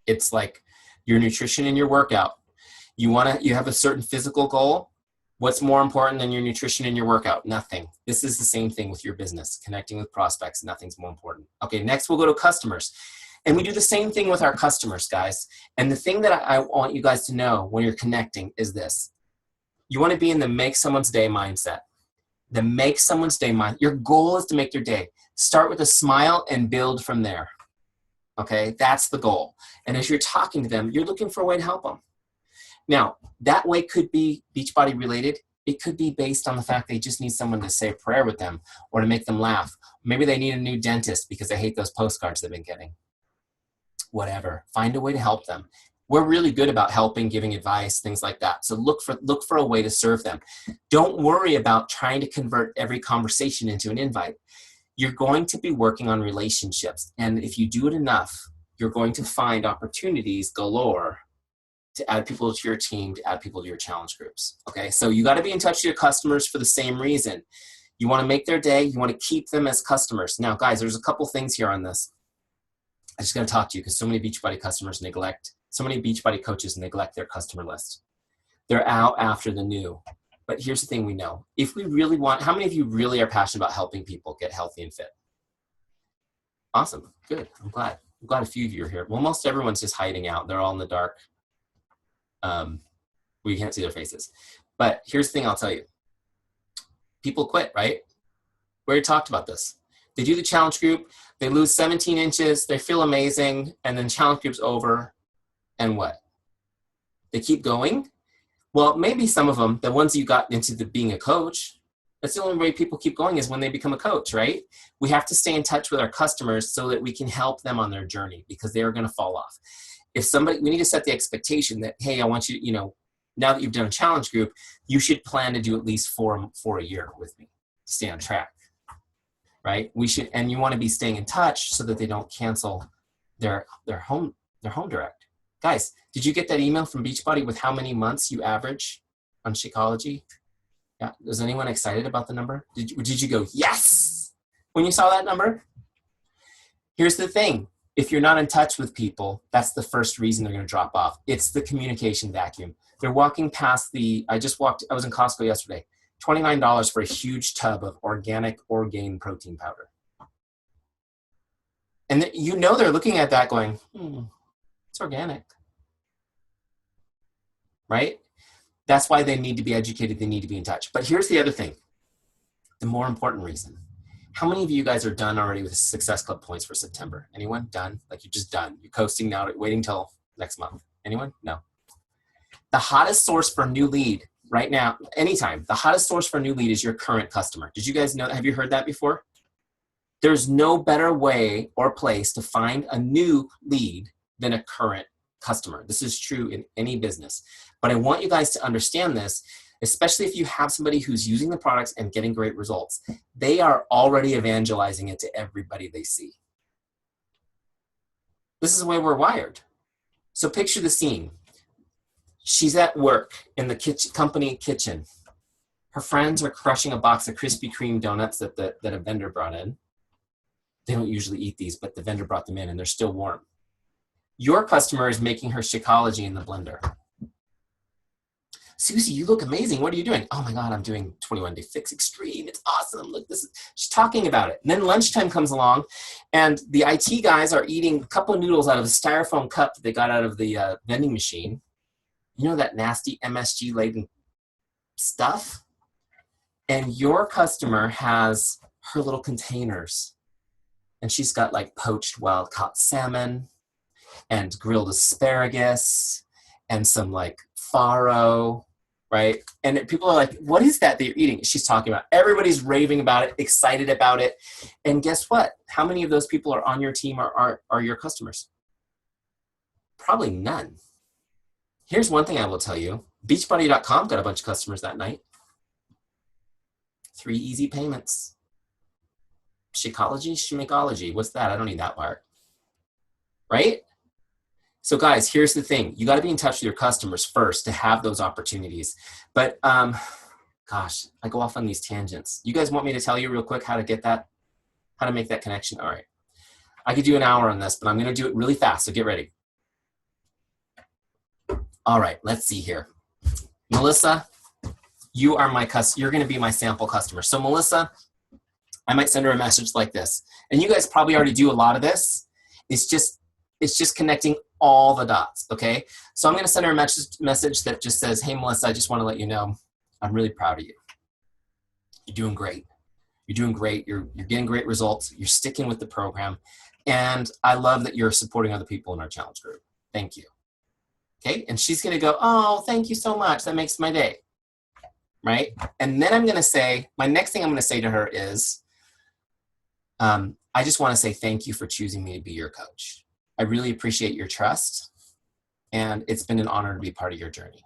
It's like your nutrition and your workout. You have a certain physical goal. What's more important than your nutrition and your workout? Nothing. This is the same thing with your business. Connecting with prospects, nothing's more important. Okay, next we'll go to customers. And we do the same thing with our customers, guys. And the thing that I want you guys to know when you're connecting is this. You want to be in the make someone's day mindset. The make someone's day mindset. Your goal is to make their day. Start with a smile and build from there. Okay, that's the goal. And as you're talking to them, you're looking for a way to help them. Now, that way could be Beachbody related. It could be based on the fact they just need someone to say a prayer with them or to make them laugh. Maybe they need a new dentist because they hate those postcards they've been getting. Whatever. Find a way to help them. We're really good about helping, giving advice, things like that. So look for a way to serve them. Don't worry about trying to convert every conversation into an invite. You're going to be working on relationships. And if you do it enough, you're going to find opportunities galore to add people to your team, to add people to your challenge groups. Okay, so you got to be in touch with your customers for the same reason. You want to make their day. You want to keep them as customers. Now, guys, there's a couple things here on this. I just got to talk to you because so many Beachbody coaches neglect their customer list. They're out after the new. But here's the thing we know. If we really want, how many of you really are passionate about helping people get healthy and fit? Awesome, good, I'm glad a few of you are here. Well, most everyone's just hiding out. They're all in the dark. We can't see their faces. But here's the thing I'll tell you. People quit, right? We already talked about this. They do the challenge group, they lose 17 inches, they feel amazing, and then challenge group's over, and what? They keep going? Well, maybe some of them, the ones you got into being a coach, that's the only way people keep going is when they become a coach, right? We have to stay in touch with our customers so that we can help them on their journey because they are going to fall off. We need to set the expectation that, hey, I want you, now that you've done a challenge group, you should plan to do at least four a year with me. stay on track, right? And you want to be staying in touch so that they don't cancel their home direct. Guys, did you get that email from Beachbody with how many months you average on Shakeology? Yeah, was anyone excited about the number? Did you go, yes, when you saw that number? Here's the thing. If you're not in touch with people, that's the first reason they're going to drop off. It's the communication vacuum. They're walking past I was in Costco yesterday, $29 for a huge tub of organic Orgain protein powder. And they're looking at that going, it's organic, right? That's why they need to be educated. They need to be in touch. But here's the other thing, the more important reason. How many of you guys are done already with Success Club points for September? Anyone done? Like you're just done. You're coasting now, waiting till next month. Anyone? No. The hottest source for new lead right now, anytime, the hottest source for new lead is your current customer. Did you guys know, have you heard that before? There's no better way or place to find a new lead than a current customer. This is true in any business. But I want you guys to understand this, especially if you have somebody who's using the products and getting great results. They are already evangelizing it to everybody they see. This is the way we're wired. So picture the scene. She's at work in the company kitchen. Her friends are crushing a box of Krispy Kreme donuts that a vendor brought in. They don't usually eat these, but the vendor brought them in and they're still warm. Your customer is making her Shakeology in the blender. Susie, you look amazing. What are you doing? Oh my God, I'm doing 21 Day Fix Extreme. It's awesome. Look, she's talking about it. And then lunchtime comes along and the IT guys are eating a couple of noodles out of a styrofoam cup that they got out of the vending machine. You know that nasty MSG laden stuff? And your customer has her little containers. And she's got like poached wild caught salmon and grilled asparagus and some like farro, right? And people are like, what is that you're eating? She's talking about, everybody's raving about it, excited about it. And guess what? How many of those people are on your team or are your customers? Probably none. Here's one thing I will tell you. Beachbody.com got a bunch of customers that night. 3 easy payments. Shakeology? What's that? I don't need that part. Right? So guys, here's the thing. You got to be in touch with your customers first to have those opportunities. But gosh, I go off on these tangents. You guys want me to tell you real quick how to get that, how to make that connection? All right. I could do an hour on this, but I'm going to do it really fast. So get ready. All right, let's see here. Melissa, you're going to be my sample customer. So Melissa, I might send her a message like this. And you guys probably already do a lot of this. It's just connecting all the dots, okay? So I'm going to send her a message that just says, hey, Melissa, I just want to let you know I'm really proud of you. You're doing great. You're doing great. You're getting great results. You're sticking with the program. And I love that you're supporting other people in our challenge group. Thank you. Okay? And she's going to go, oh, thank you so much. That makes my day. Right? And then I'm going to say, my next thing I'm going to say to her is, I just want to say thank you for choosing me to be your coach. I really appreciate your trust, and it's been an honor to be part of your journey.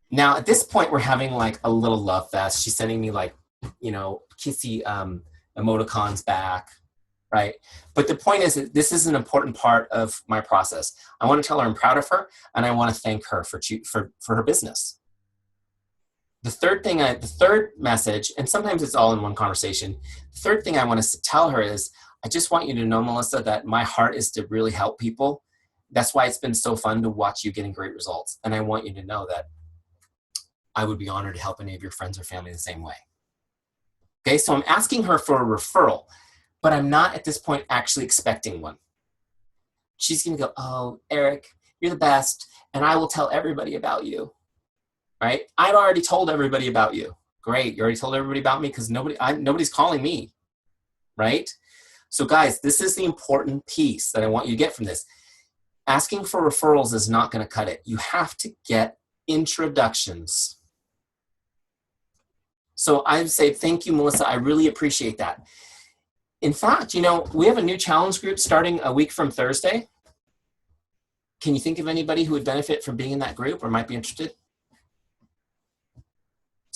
Now, at this point, we're having like a little love fest. She's sending me like, kissy emoticons back, right? But the point is that this is an important part of my process. I want to tell her I'm proud of her, and I want to thank her for her business. The third message, and sometimes it's all in one conversation, the third thing I want to tell her is, I just want you to know, Melissa, that my heart is to really help people. That's why it's been so fun to watch you getting great results. And I want you to know that I would be honored to help any of your friends or family the same way. Okay, so I'm asking her for a referral, but I'm not at this point actually expecting one. She's going to go, oh, Eric, you're the best, and I will tell everybody about you. Right? I've already told everybody about you. Great, you already told everybody about me because nobody's calling me. Right? So guys, this is the important piece that I want you to get from this. Asking for referrals is not going to cut it. You have to get introductions. So I would say, thank you, Melissa. I really appreciate that. In fact, we have a new challenge group starting a week from Thursday. Can you think of anybody who would benefit from being in that group or might be interested?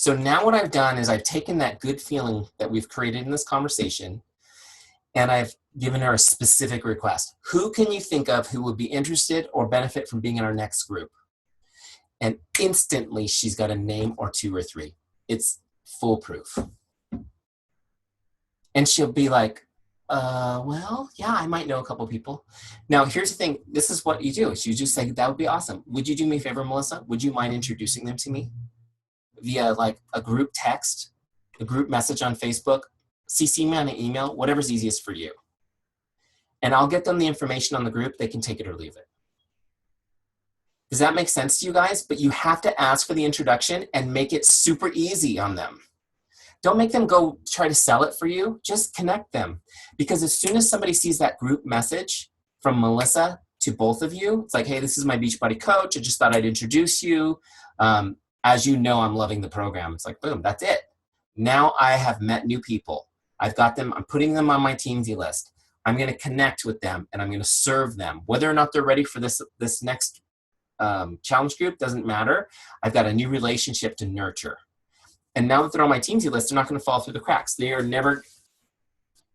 So now what I've done is I've taken that good feeling that we've created in this conversation, and I've given her a specific request. Who can you think of who would be interested or benefit from being in our next group? And instantly she's got a name or two or three. It's foolproof. And she'll be like, well, yeah, I might know a couple people. Now, here's the thing. This is what you do. Is you just say, that would be awesome. Would you do me a favor, Melissa? Would you mind introducing them to me via like a group text, a group message on Facebook, CC me on an email, whatever's easiest for you. And I'll get them the information on the group. They can take it or leave it. Does that make sense to you guys? But you have to ask for the introduction and make it super easy on them. Don't make them go try to sell it for you. Just connect them. Because as soon as somebody sees that group message from Melissa to both of you, it's like, hey, this is my Beachbody coach. I just thought I'd introduce you. As you know, I'm loving the program. It's like, boom, that's it. Now I have met new people. I've got them. I'm putting them on my Teamzy list. I'm going to connect with them and I'm going to serve them. Whether or not they're ready for this next challenge group doesn't matter. I've got a new relationship to nurture. And now that they're on my Teamzy list, they're not going to fall through the cracks. They are never,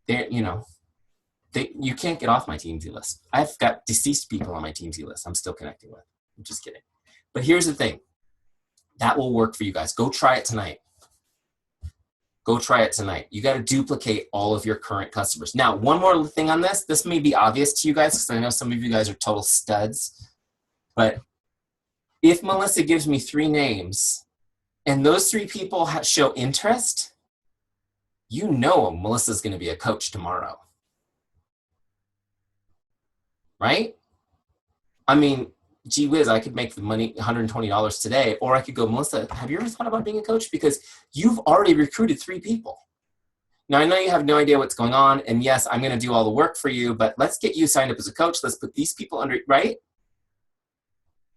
you can't get off my Teamzy list. I've got deceased people on my Teamzy list I'm still connecting with. I'm just kidding. But here's the thing. That will work for you guys. Go try it tonight. Go try it tonight. You got to duplicate all of your current customers. Now, one more thing on this. This may be obvious to you guys because I know some of you guys are total studs. But if Melissa gives me 3 names and those 3 people show interest, you know Melissa's going to be a coach tomorrow. Right? I mean, gee whiz, I could make the money $120 today, or I could go, Melissa, have you ever thought about being a coach? Because you've already recruited 3 people. Now, I know you have no idea what's going on, and yes, I'm going to do all the work for you, but let's get you signed up as a coach. Let's put these people under, right?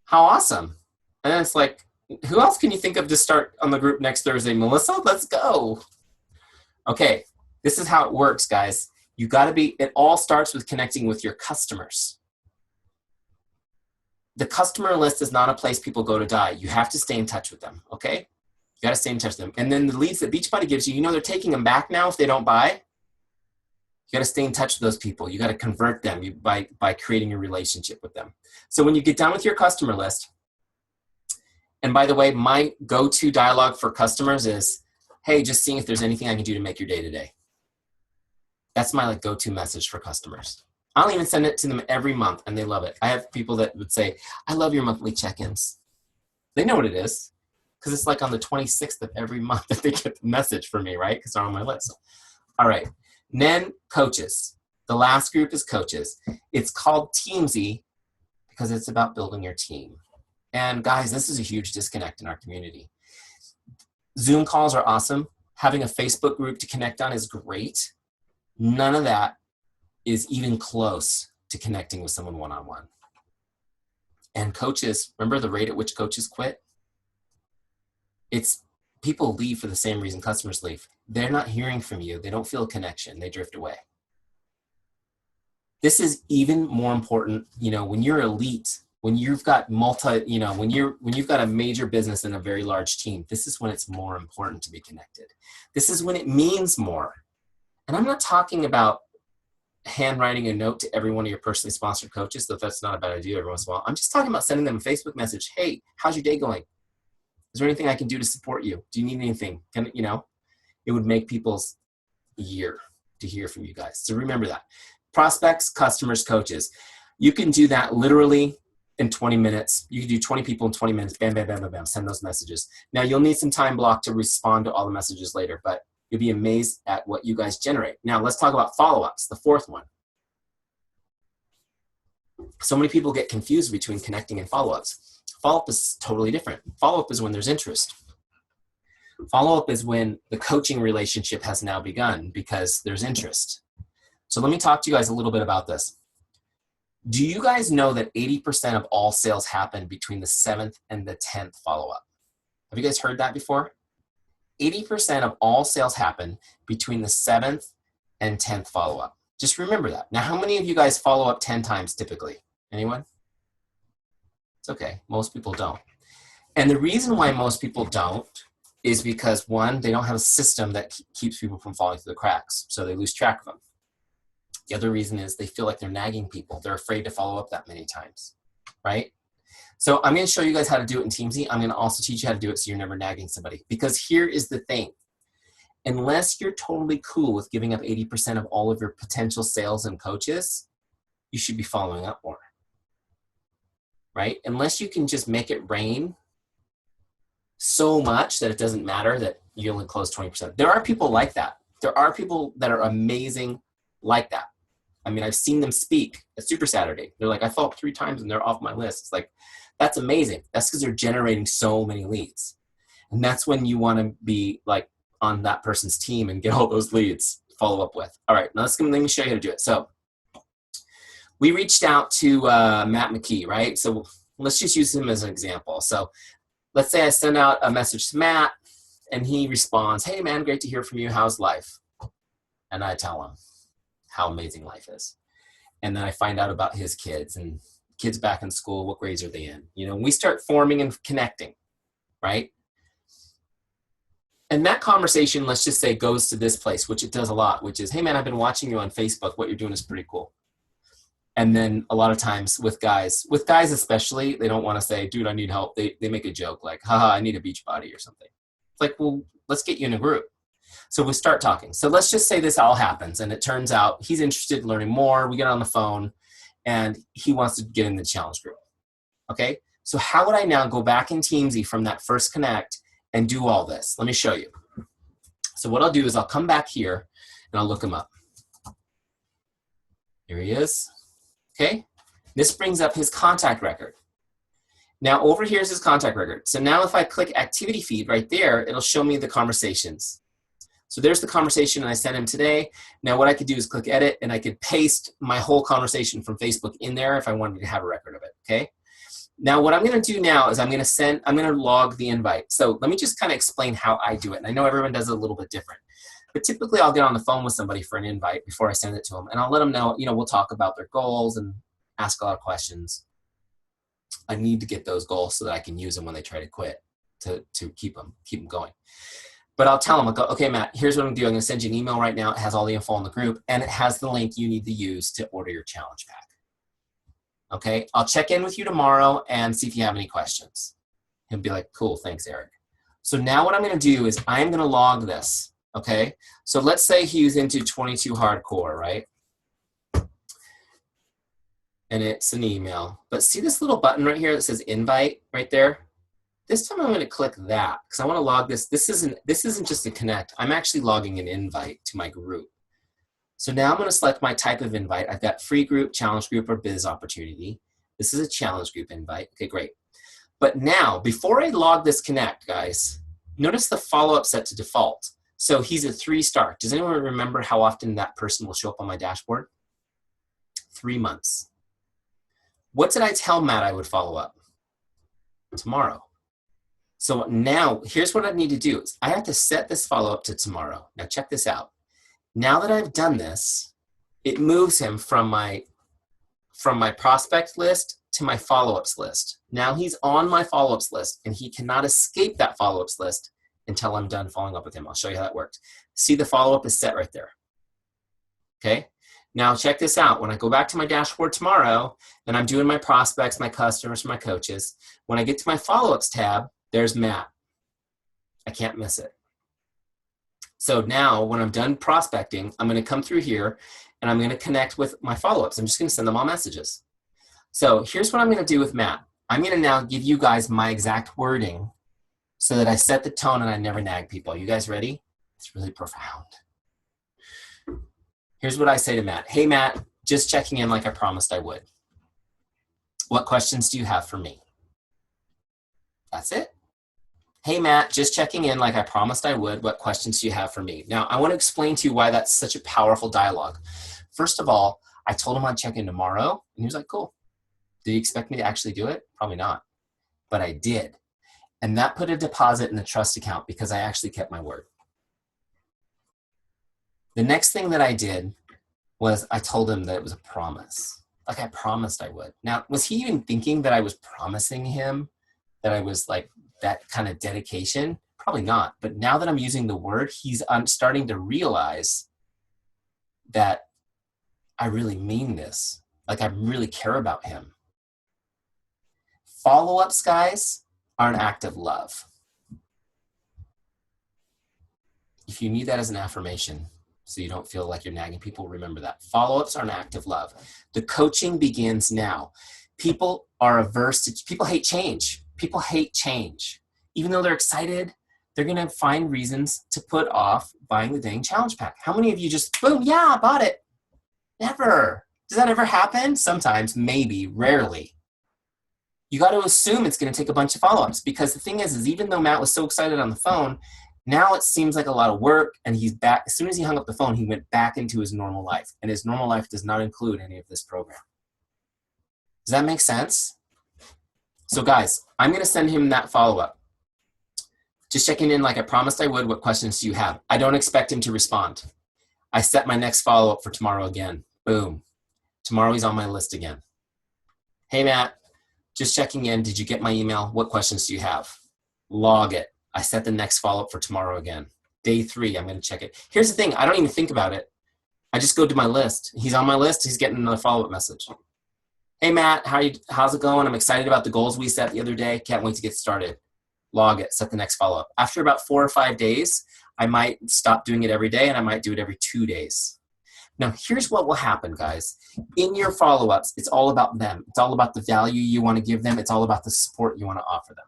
How awesome. And it's like, who else can you think of to start on the group next Thursday? Melissa, let's go. Okay, this is how it works, guys. You got to be, it all starts with connecting with your customers. The customer list is not a place people go to die. You have to stay in touch with them, okay? You got to stay in touch with them. And then the leads that Beachbody gives you, they're taking them back now if they don't buy. You got to stay in touch with those people. You got to convert them by creating a relationship with them. So when you get done with your customer list, and by the way, my go-to dialogue for customers is, hey, just seeing if there's anything I can do to make your day today. That's my go-to message for customers. I'll even send it to them every month, and they love it. I have people that would say, I love your monthly check-ins. They know what it is, because it's like on the 26th of every month that they get the message from me, right? Because they're on my list. All right. Then coaches. The last group is coaches. It's called Teamzy because it's about building your team. And guys, this is a huge disconnect in our community. Zoom calls are awesome. Having a Facebook group to connect on is great. None of that is even close to connecting with someone one-on-one. And coaches, remember the rate at which coaches quit? It's people leave for the same reason customers leave. They're not hearing from you. They don't feel a connection. They drift away. This is even more important, when you're elite, when you've got when you've got a major business and a very large team, this is when it's more important to be connected. This is when it means more. And I'm not talking about handwriting a note to every one of your personally sponsored coaches, though that's not a bad idea every once in a while. I'm just talking about sending them a Facebook message. Hey, how's your day going? Is there anything I can do to support you? Do you need anything? It would make people's year to hear from you guys. So remember that. Prospects, customers, coaches. You can do that literally in 20 minutes. You can do 20 people in 20 minutes. Bam, bam, bam, bam, bam. Send those messages. Now, you'll need some time block to respond to all the messages later, but you'll be amazed at what you guys generate. Now, let's talk about follow-ups, the 4th one. So many people get confused between connecting and follow-ups. Follow-up is totally different. Follow-up is when there's interest. Follow-up is when the coaching relationship has now begun because there's interest. So let me talk to you guys a little bit about this. Do you guys know that 80% of all sales happen between the 7th and the 10th follow-up? Have you guys heard that before? 80% of all sales happen between the 7th and 10th follow-up. Just remember that. Now, how many of you guys follow up 10 times typically? Anyone? It's okay. Most people don't. And the reason why most people don't is because one, they don't have a system that keeps people from falling through the cracks. So they lose track of them. The other reason is they feel like they're nagging people. They're afraid to follow up that many times, right? So I'm going to show you guys how to do it in Teamzy. I'm going to also teach you how to do it so you're never nagging somebody. Because here is the thing. Unless you're totally cool with giving up 80% of all of your potential sales and coaches, you should be following up more, right? Unless you can just make it rain so much that it doesn't matter that you only close 20%. There are people like that. There are people that are amazing like that. I mean, I've seen them speak at Super Saturday. They're like, I followed up 3 times and they're off my list. It's like, that's amazing. That's because they're generating so many leads. And that's when you want to be like on that person's team and get all those leads to follow up with. All right, now let me show you how to do it. So we reached out to Matt McKee, right? So let's just use him as an example. So let's say I send out a message to Matt and he responds, hey man, great to hear from you. How's life? And I tell him how amazing life is. And then I find out about his kids and kids back in school, what grades are they in? You know, we start forming and connecting, right? And that conversation, let's just say, goes to this place, which it does a lot, which is, hey man, I've been watching you on Facebook. What you're doing is pretty cool. And then a lot of times with guys especially, they don't want to say, dude, I need help. They make a joke like, haha, I need a beach body or something. It's like, well, let's get you in a group. So we start talking. So let's just say this all happens and it turns out he's interested in learning more. We get on the phone and he wants to get in the challenge group. Okay. So how would I now go back in Teamzy from that first connect and do all this? Let me show you. So what I'll do is I'll come back here and I'll look him up. Here he is. Okay. This brings up his contact record. Now over here is his contact record. So now if I click activity feed right there, it'll show me the conversations. So there's the conversation I sent him today. Now what I could do is click edit and I could paste my whole conversation from Facebook in there if I wanted to have a record of it, okay? Now what I'm gonna do now is I'm gonna log the invite. So let me just kind of explain how I do it. And I know everyone does it a little bit different. But typically I'll get on the phone with somebody for an invite before I send it to them. And I'll let them know, you know, we'll talk about their goals and ask a lot of questions. I need to get those goals so that I can use them when they try to quit to keep them going. But I'll tell them, I'll go, okay, Matt, here's what I'm doing. I'm gonna send you an email right now. It has all the info in the group and it has the link you need to use to order your challenge pack. Okay, I'll check in with you tomorrow and see if you have any questions. He'll be like, cool, thanks, Eric. So now what I'm gonna do is I'm gonna log this, okay? So let's say he's into 22 hardcore, right? And it's an email. But see this little button right here that says invite right there? This time I'm going to click that because I want to log this. This isn't just a connect. I'm actually logging an invite to my group. So now I'm going to select my type of invite. I've got free group, challenge group, or biz opportunity. This is a challenge group invite. Okay, great. But now, before I log this connect, guys, notice the follow-up set to default. So he's a 3-star. Does anyone remember how often that person will show up on my dashboard? 3 months. What did I tell Matt I would follow up? Tomorrow. So now, here's what I need to do. Is I have to set this follow-up to tomorrow. Now check this out. Now that I've done this, it moves him from my prospect list to my follow-ups list. Now he's on my follow-ups list, and he cannot escape that follow-ups list until I'm done following up with him. I'll show you how that works. See, the follow-up is set right there. Okay? Now check this out. When I go back to my dashboard tomorrow, and I'm doing my prospects, my customers, my coaches, when I get to my follow-ups tab, there's Matt. I can't miss it. So now when I'm done prospecting, I'm going to come through here and I'm going to connect with my follow-ups. I'm just going to send them all messages. So here's what I'm going to do with Matt. I'm going to now give you guys my exact wording so that I set the tone and I never nag people. You guys ready? It's really profound. Here's what I say to Matt. Hey, Matt, just checking in like I promised I would. What questions do you have for me? That's it. Hey, Matt, just checking in like I promised I would. What questions do you have for me? Now, I want to explain to you why that's such a powerful dialogue. First of all, I told him I'd check in tomorrow, and he was like, cool. Did you expect me to actually do it? Probably not. But I did. And that put a deposit in the trust account because I actually kept my word. The next thing that I did was I told him that it was a promise. Like I promised I would. Now, was he even thinking that I was promising him that I was like that kind of dedication? Probably not. But now that I'm using the word, I'm starting to realize that I really mean this. Like I really care about him. Follow-ups, guys, are an act of love. If you need that as an affirmation, so you don't feel like you're nagging people, remember that. Follow-ups are an act of love. The coaching begins now. People are averse to, people hate change. People hate change. Even though they're excited, they're gonna find reasons to put off buying the dang challenge pack. How many of you just, boom, yeah, I bought it? Never. Does that ever happen? Sometimes, maybe, rarely. You got to assume it's going to take a bunch of follow-ups, because the thing is even though Matt was so excited on the phone, now it seems like a lot of work, and he's back. As soon as he hung up the phone, he went back into his normal life, and his normal life does not include any of this program. Does that make sense? So guys, I'm going to send him that follow-up. Just checking in like I promised I would. What questions do you have? I don't expect him to respond. I set my next follow-up for tomorrow again. Boom. Tomorrow he's on my list again. Hey, Matt, just checking in. Did you get my email? What questions do you have? Log it. I set the next follow-up for tomorrow again. Day 3, I'm going to check it. Here's the thing. I don't even think about it. I just go to my list. He's on my list. He's getting another follow-up message. Hey, Matt, how's it going? I'm excited about the goals we set the other day. Can't wait to get started. Log it. Set the next follow-up. After about 4 or 5 days, I might stop doing it every day, and I might do it every 2 days. Now, here's what will happen, guys. In your follow-ups, it's all about them. It's all about the value you want to give them. It's all about the support you want to offer them.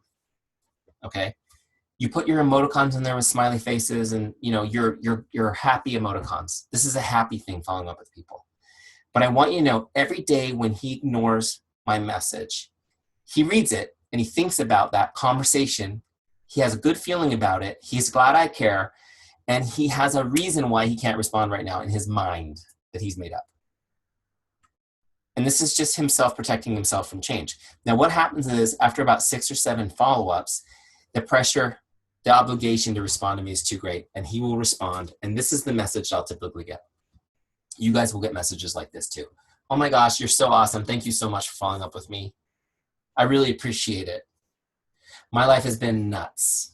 Okay? You put your emoticons in there with smiley faces and, you know, your happy emoticons. This is a happy thing, following up with people. But I want you to know, every day when he ignores my message, he reads it and he thinks about that conversation. He has a good feeling about it. He's glad I care. And he has a reason why he can't respond right now in his mind that he's made up. And this is just himself protecting himself from change. Now, what happens is after about 6 or 7 follow-ups, the pressure, the obligation to respond to me is too great, and he will respond. And this is the message I'll typically get. You guys will get messages like this too. Oh my gosh, you're so awesome. Thank you so much for following up with me. I really appreciate it. My life has been nuts.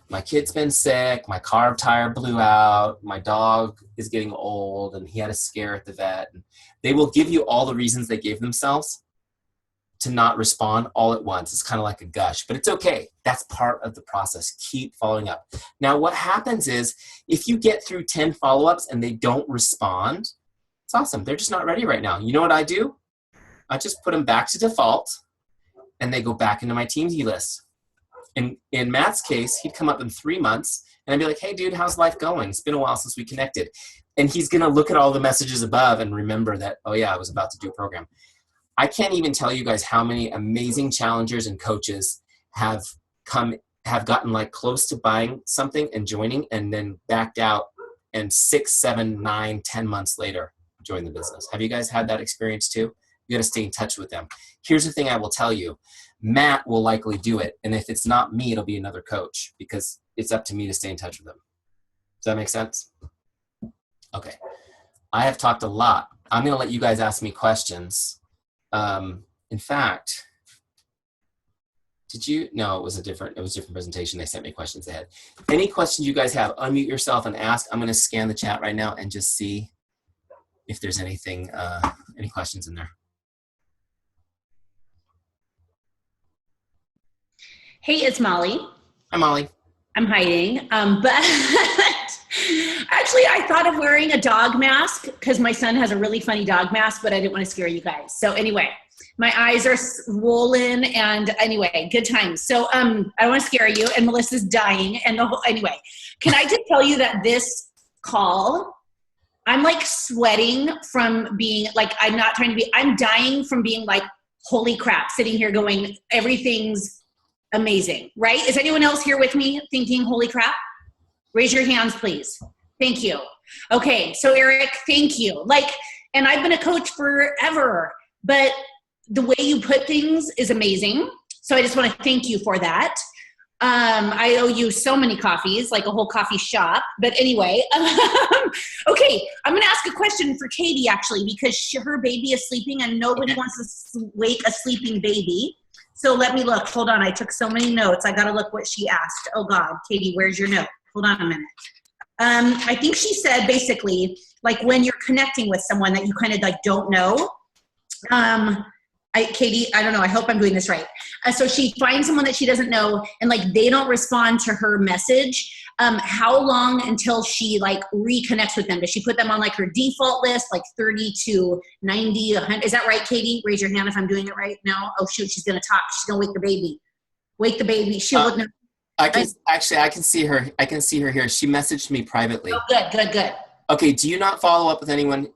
My kid's been sick, my car tire blew out, my dog is getting old, and he had a scare at the vet. And they will give you all the reasons they gave themselves to not respond all at once. It's kind of like a gush, but it's okay. That's part of the process. Keep following up. Now, what happens is if you get through 10 follow-ups and they don't respond, it's awesome. They're just not ready right now. You know what I do? I just put them back to default, and they go back into my Teamzy list. In Matt's case, he'd come up in 3 months, and I'd be like, hey, dude, how's life going? It's been a while since we connected. And he's going to look at all the messages above and remember that, oh, yeah, I was about to do a program. I can't even tell you guys how many amazing challengers and coaches have gotten like close to buying something and joining and then backed out, and 6, 7, 9, 10 months later join the business. Have you guys had that experience too? You got to stay in touch with them. Here's the thing I will tell you. Matt will likely do it. And if it's not me, it'll be another coach, because it's up to me to stay in touch with them. Does that make sense? Okay. I have talked a lot. I'm going to let you guys ask me questions. In fact, no, it was a different presentation. They sent me questions ahead. Any questions you guys have, unmute yourself and ask. I'm going to scan the chat right now and just see if there's anything, any questions in there. Hey, it's Molly. Hi, Molly. I'm hiding, but actually I thought of wearing a dog mask because my son has a really funny dog mask, but I didn't want to scare you guys. So anyway, my eyes are swollen, and anyway, good times. So I don't want to scare you, and Melissa's dying, and anyway, can I just tell you that this call, I'm like sweating from being like, I'm dying from being like, holy crap, sitting here going, everything's amazing, right? Is anyone else here with me thinking, holy crap? Raise your hands, please. Thank you. Okay, so Eric, thank you. And I've been a coach forever, but the way you put things is amazing. So I just want to thank you for that. I owe you so many coffees, like a whole coffee shop. But anyway, okay, I'm going to ask a question for Katie, actually, because her baby is sleeping and nobody wants to wake a sleeping baby. So let me look. Hold on. I took so many notes. I got to look what she asked. Oh God, Katie, where's your note? Hold on a minute. I think she said basically, like when you're connecting with someone that you kind of like don't know, Katie, I don't know. I hope I'm doing this right. So she finds someone that she doesn't know and like they don't respond to her message. How long until she like reconnects with them? Does she put them on like her default list, like 30 to 90, 100? Is that right, Katie? Raise your hand if I'm doing it right now. Oh shoot, she's going to talk. She's going to wake the baby. Wake the baby. She'll know. I can see her. I can see her here. She messaged me privately. Oh, good. Okay. Do you not follow up with anyone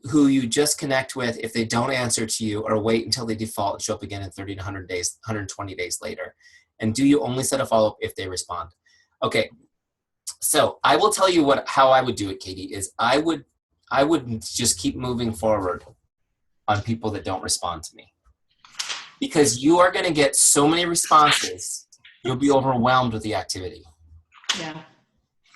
who you just connect with if they don't answer to you, or wait until they default and show up again in 30 to 100 days, 120 days later? And do you only set a follow up if they respond? Okay. So I will tell you how I would do it, Katie, is I would just keep moving forward on people that don't respond to me, because you are going to get so many responses. You'll be overwhelmed with the activity. Yeah.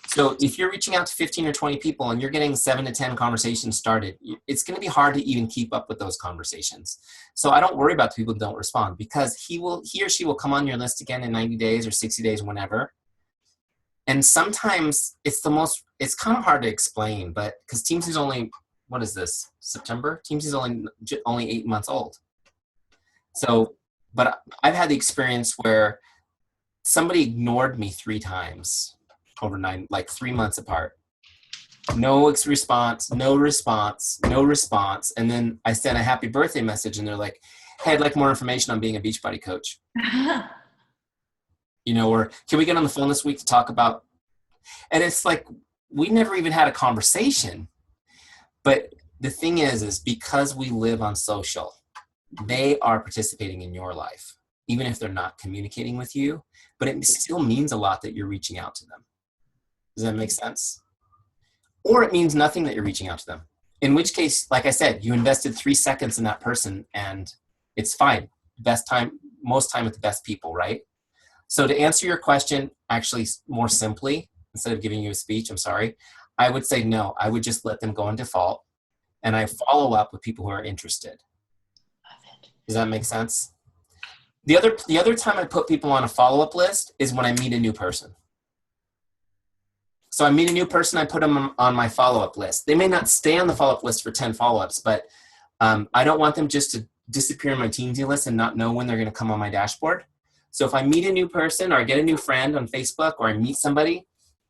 So if you're reaching out to 15 or 20 people and you're getting 7 to 10 conversations started, it's going to be hard to even keep up with those conversations. So I don't worry about people who don't respond, because he or she will come on your list again in 90 days or 60 days, whenever. And sometimes it's kind of hard to explain, but because Teamzy's only, what is this, September? Teamzy's only 8 months old. So, but I've had the experience where somebody ignored me 3 times over 3 months apart. No response. And then I sent a happy birthday message and they're like, hey, I'd like more information on being a Beachbody coach. Or can we get on the phone this week to talk about, and it's like, we never even had a conversation. But the thing is because we live on social, they are participating in your life, even if they're not communicating with you, but it still means a lot that you're reaching out to them. Does that make sense? Or it means nothing that you're reaching out to them. In which case, like I said, you invested 3 seconds in that person and it's fine. Most time with the best people, right? So to answer your question, actually more simply, instead of giving you a speech, I'm sorry, I would say no. I would just let them go on default, and I follow up with people who are interested. Does that make sense? The other time I put people on a follow-up list is when I meet a new person. So I meet a new person, I put them on my follow-up list. They may not stay on the follow-up list for 10 follow-ups, but I don't want them just to disappear on my Teamzy list and not know when they're going to come on my dashboard. So if I meet a new person, or I get a new friend on Facebook, or I meet somebody,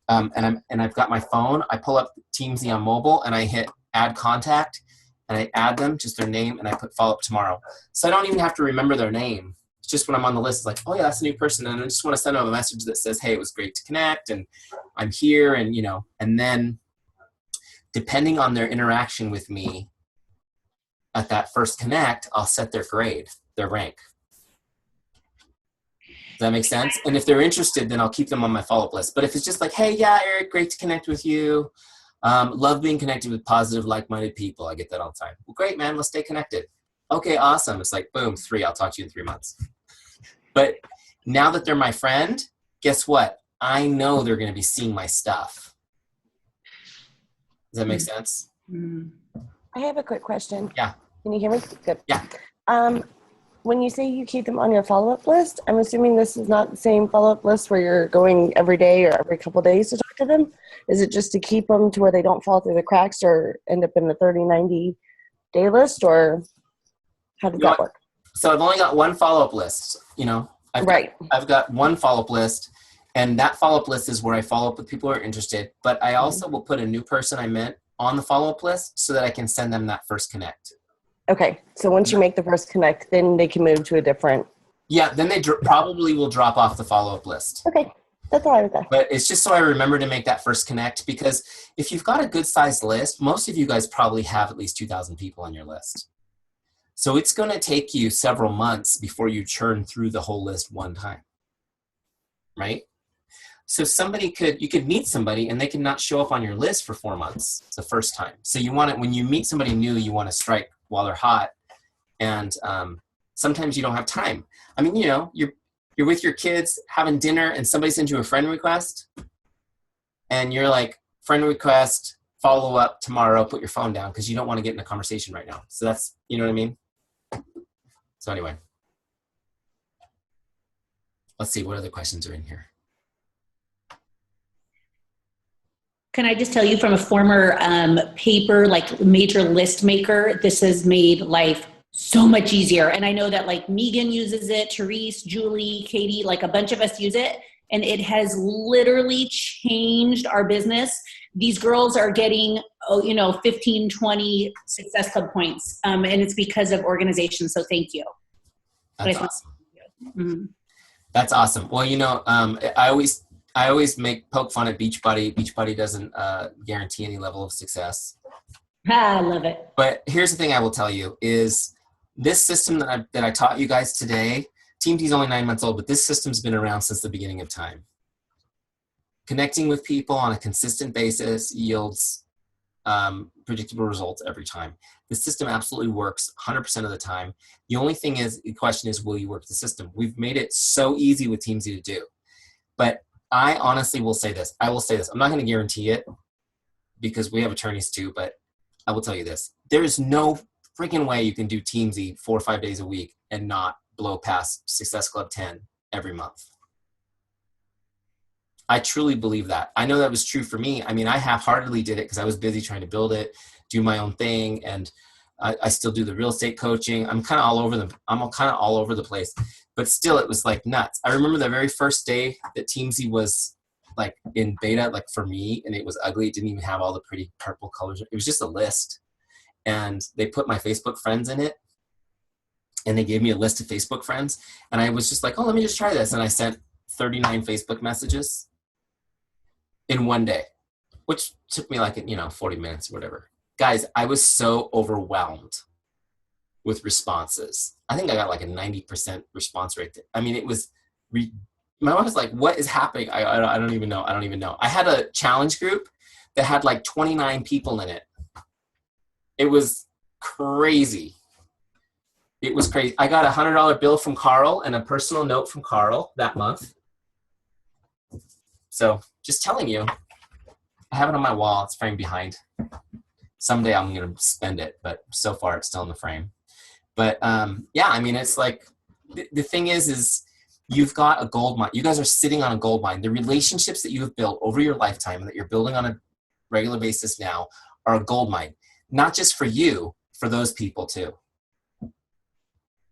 and I've got my phone, I pull up Teamzy on mobile and I hit add contact and I add them, just their name, and I put follow up tomorrow. So I don't even have to remember their name. It's just when I'm on the list, it's like, oh yeah, that's a new person. And I just want to send them a message that says, hey, it was great to connect and I'm here. And, and then depending on their interaction with me at that first connect, I'll set their grade, their rank. Does that make sense? And if they're interested, then I'll keep them on my follow-up list. But if it's just like, hey, yeah, Eric, great to connect with you. Love being connected with positive, like-minded people. I get that all the time. Well, great, man. Let's stay connected. Okay, awesome. It's like, boom, 3. I'll talk to you in 3 months. But now that they're my friend, guess what? I know they're going to be seeing my stuff. Does that make sense? I have a quick question. Yeah. Can you hear me? Good. Yeah. When you say you keep them on your follow-up list, I'm assuming this is not the same follow-up list where you're going every day or every couple of days to talk to them. Is it just to keep them to where they don't fall through the cracks or end up in the 30, 90-day list, or how does that work? So I've only got one follow-up list, I've got one follow-up list, and that follow-up list is where I follow up with people who are interested, but I also will put a new person I met on the follow-up list so that I can send them that first connect. Okay, so once you make the first connect, then they can move to a different... Yeah, then they probably will drop off the follow-up list. Okay, that's all right with that. But it's just so I remember to make that first connect, because if you've got a good-sized list, most of you guys probably have at least 2,000 people on your list. So it's going to take you several months before you churn through the whole list one time, right? So you could meet somebody and they can not show up on your list for 4 months the first time. So you want it, when you meet somebody new, you want to strike while they're hot. And sometimes you don't have time. I mean, you're with your kids having dinner and somebody sends you a friend request and you're like, friend request, follow up tomorrow, put your phone down because you don't want to get in a conversation right now. So that's, you know what I mean? So anyway. Let's see what other questions are in here. Can I just tell you from a former paper, like major list maker, this has made life so much easier. And I know that like Megan uses it, Therese, Julie, Katie, like a bunch of us use it. And it has literally changed our business. These girls are getting, 15, 20 Success Club points. And it's because of organization. So thank you. That's awesome. Mm-hmm. That's awesome. Well, I always poke fun at Beachbody. Beachbody doesn't guarantee any level of success. I love it. But here's the thing I will tell you is this system that I taught you guys today, Teamzy is only 9 months old, but this system's been around since the beginning of time. Connecting with people on a consistent basis yields predictable results every time. The system absolutely works 100% of the time. The only thing is, the question is, will you work the system? We've made it so easy with Teamzy to do. But I honestly will say this. I will say this. I'm not going to guarantee it because we have attorneys too, but I will tell you this. There is no freaking way you can do Teamzy 4 or 5 days a week and not blow past Success Club 10 every month. I truly believe that. I know that was true for me. I mean, I half-heartedly did it because I was busy trying to build it, do my own thing, and I still do the real estate coaching. I'm kind of all over the place, but still it was like nuts. I remember the very first day that Teamzy was like in beta, like for me, and it was ugly. It didn't even have all the pretty purple colors. It was just a list. And they put my Facebook friends in it, and they gave me a list of Facebook friends. And I was just like, oh, let me just try this. And I sent 39 Facebook messages in one day, which took me like, 40 minutes or whatever. Guys, I was so overwhelmed with responses. I think I got like a 90% response rate. I mean, it was, my mom was like, what is happening? I don't even know. I had a challenge group that had like 29 people in it. It was crazy. It was crazy. I got a $100 bill from Carl and a personal note from Carl that month. So just telling you, I have it on my wall. It's framed behind. Someday I'm going to spend it, but so far it's still in the frame. But yeah, I mean, it's like, the thing is you've got a gold mine. You guys are sitting on a gold mine. The relationships that you have built over your lifetime and that you're building on a regular basis now are a gold mine. Not just for you, for those people too.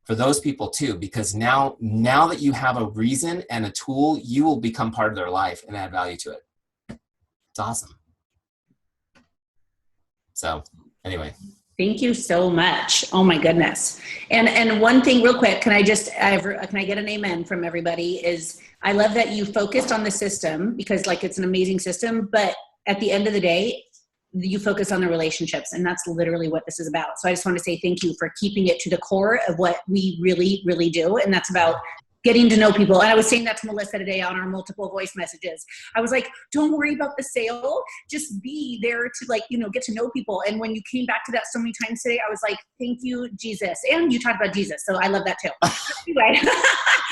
For those people too, because now that you have a reason and a tool, you will become part of their life and add value to it. It's awesome. So anyway. Thank you so much. Oh my goodness. And one thing real quick, can I get an amen from everybody is I love that you focused on the system because like it's an amazing system, but at the end of the day, you focus on the relationships, and that's literally what this is about. So I just want to say thank you for keeping it to the core of what we really, really do. And that's about getting to know people. And I was saying that to Melissa today on our multiple voice messages. I was like, don't worry about the sale. Just be there to get to know people. And when you came back to that so many times today, I was like, thank you, Jesus. And you talked about Jesus. So I love that too. Anyway.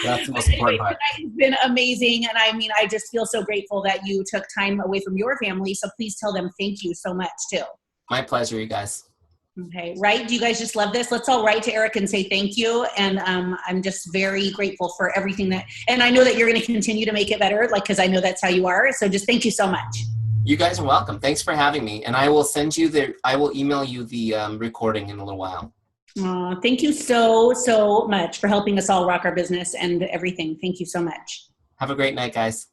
That's the most important part. It's been amazing. And I mean, I just feel so grateful that you took time away from your family. So please tell them thank you so much too. My pleasure, you guys. Okay, right? Do you guys just love this? Let's all write to Eric and say thank you. And I'm just very grateful for everything and I know that you're going to continue to make it better, because I know that's how you are. So just thank you so much. You guys are welcome. Thanks for having me. And I will email you the recording in a little while. Thank you so much for helping us all rock our business and everything. Thank you so much. Have a great night, guys.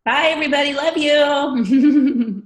Bye, everybody. Love you.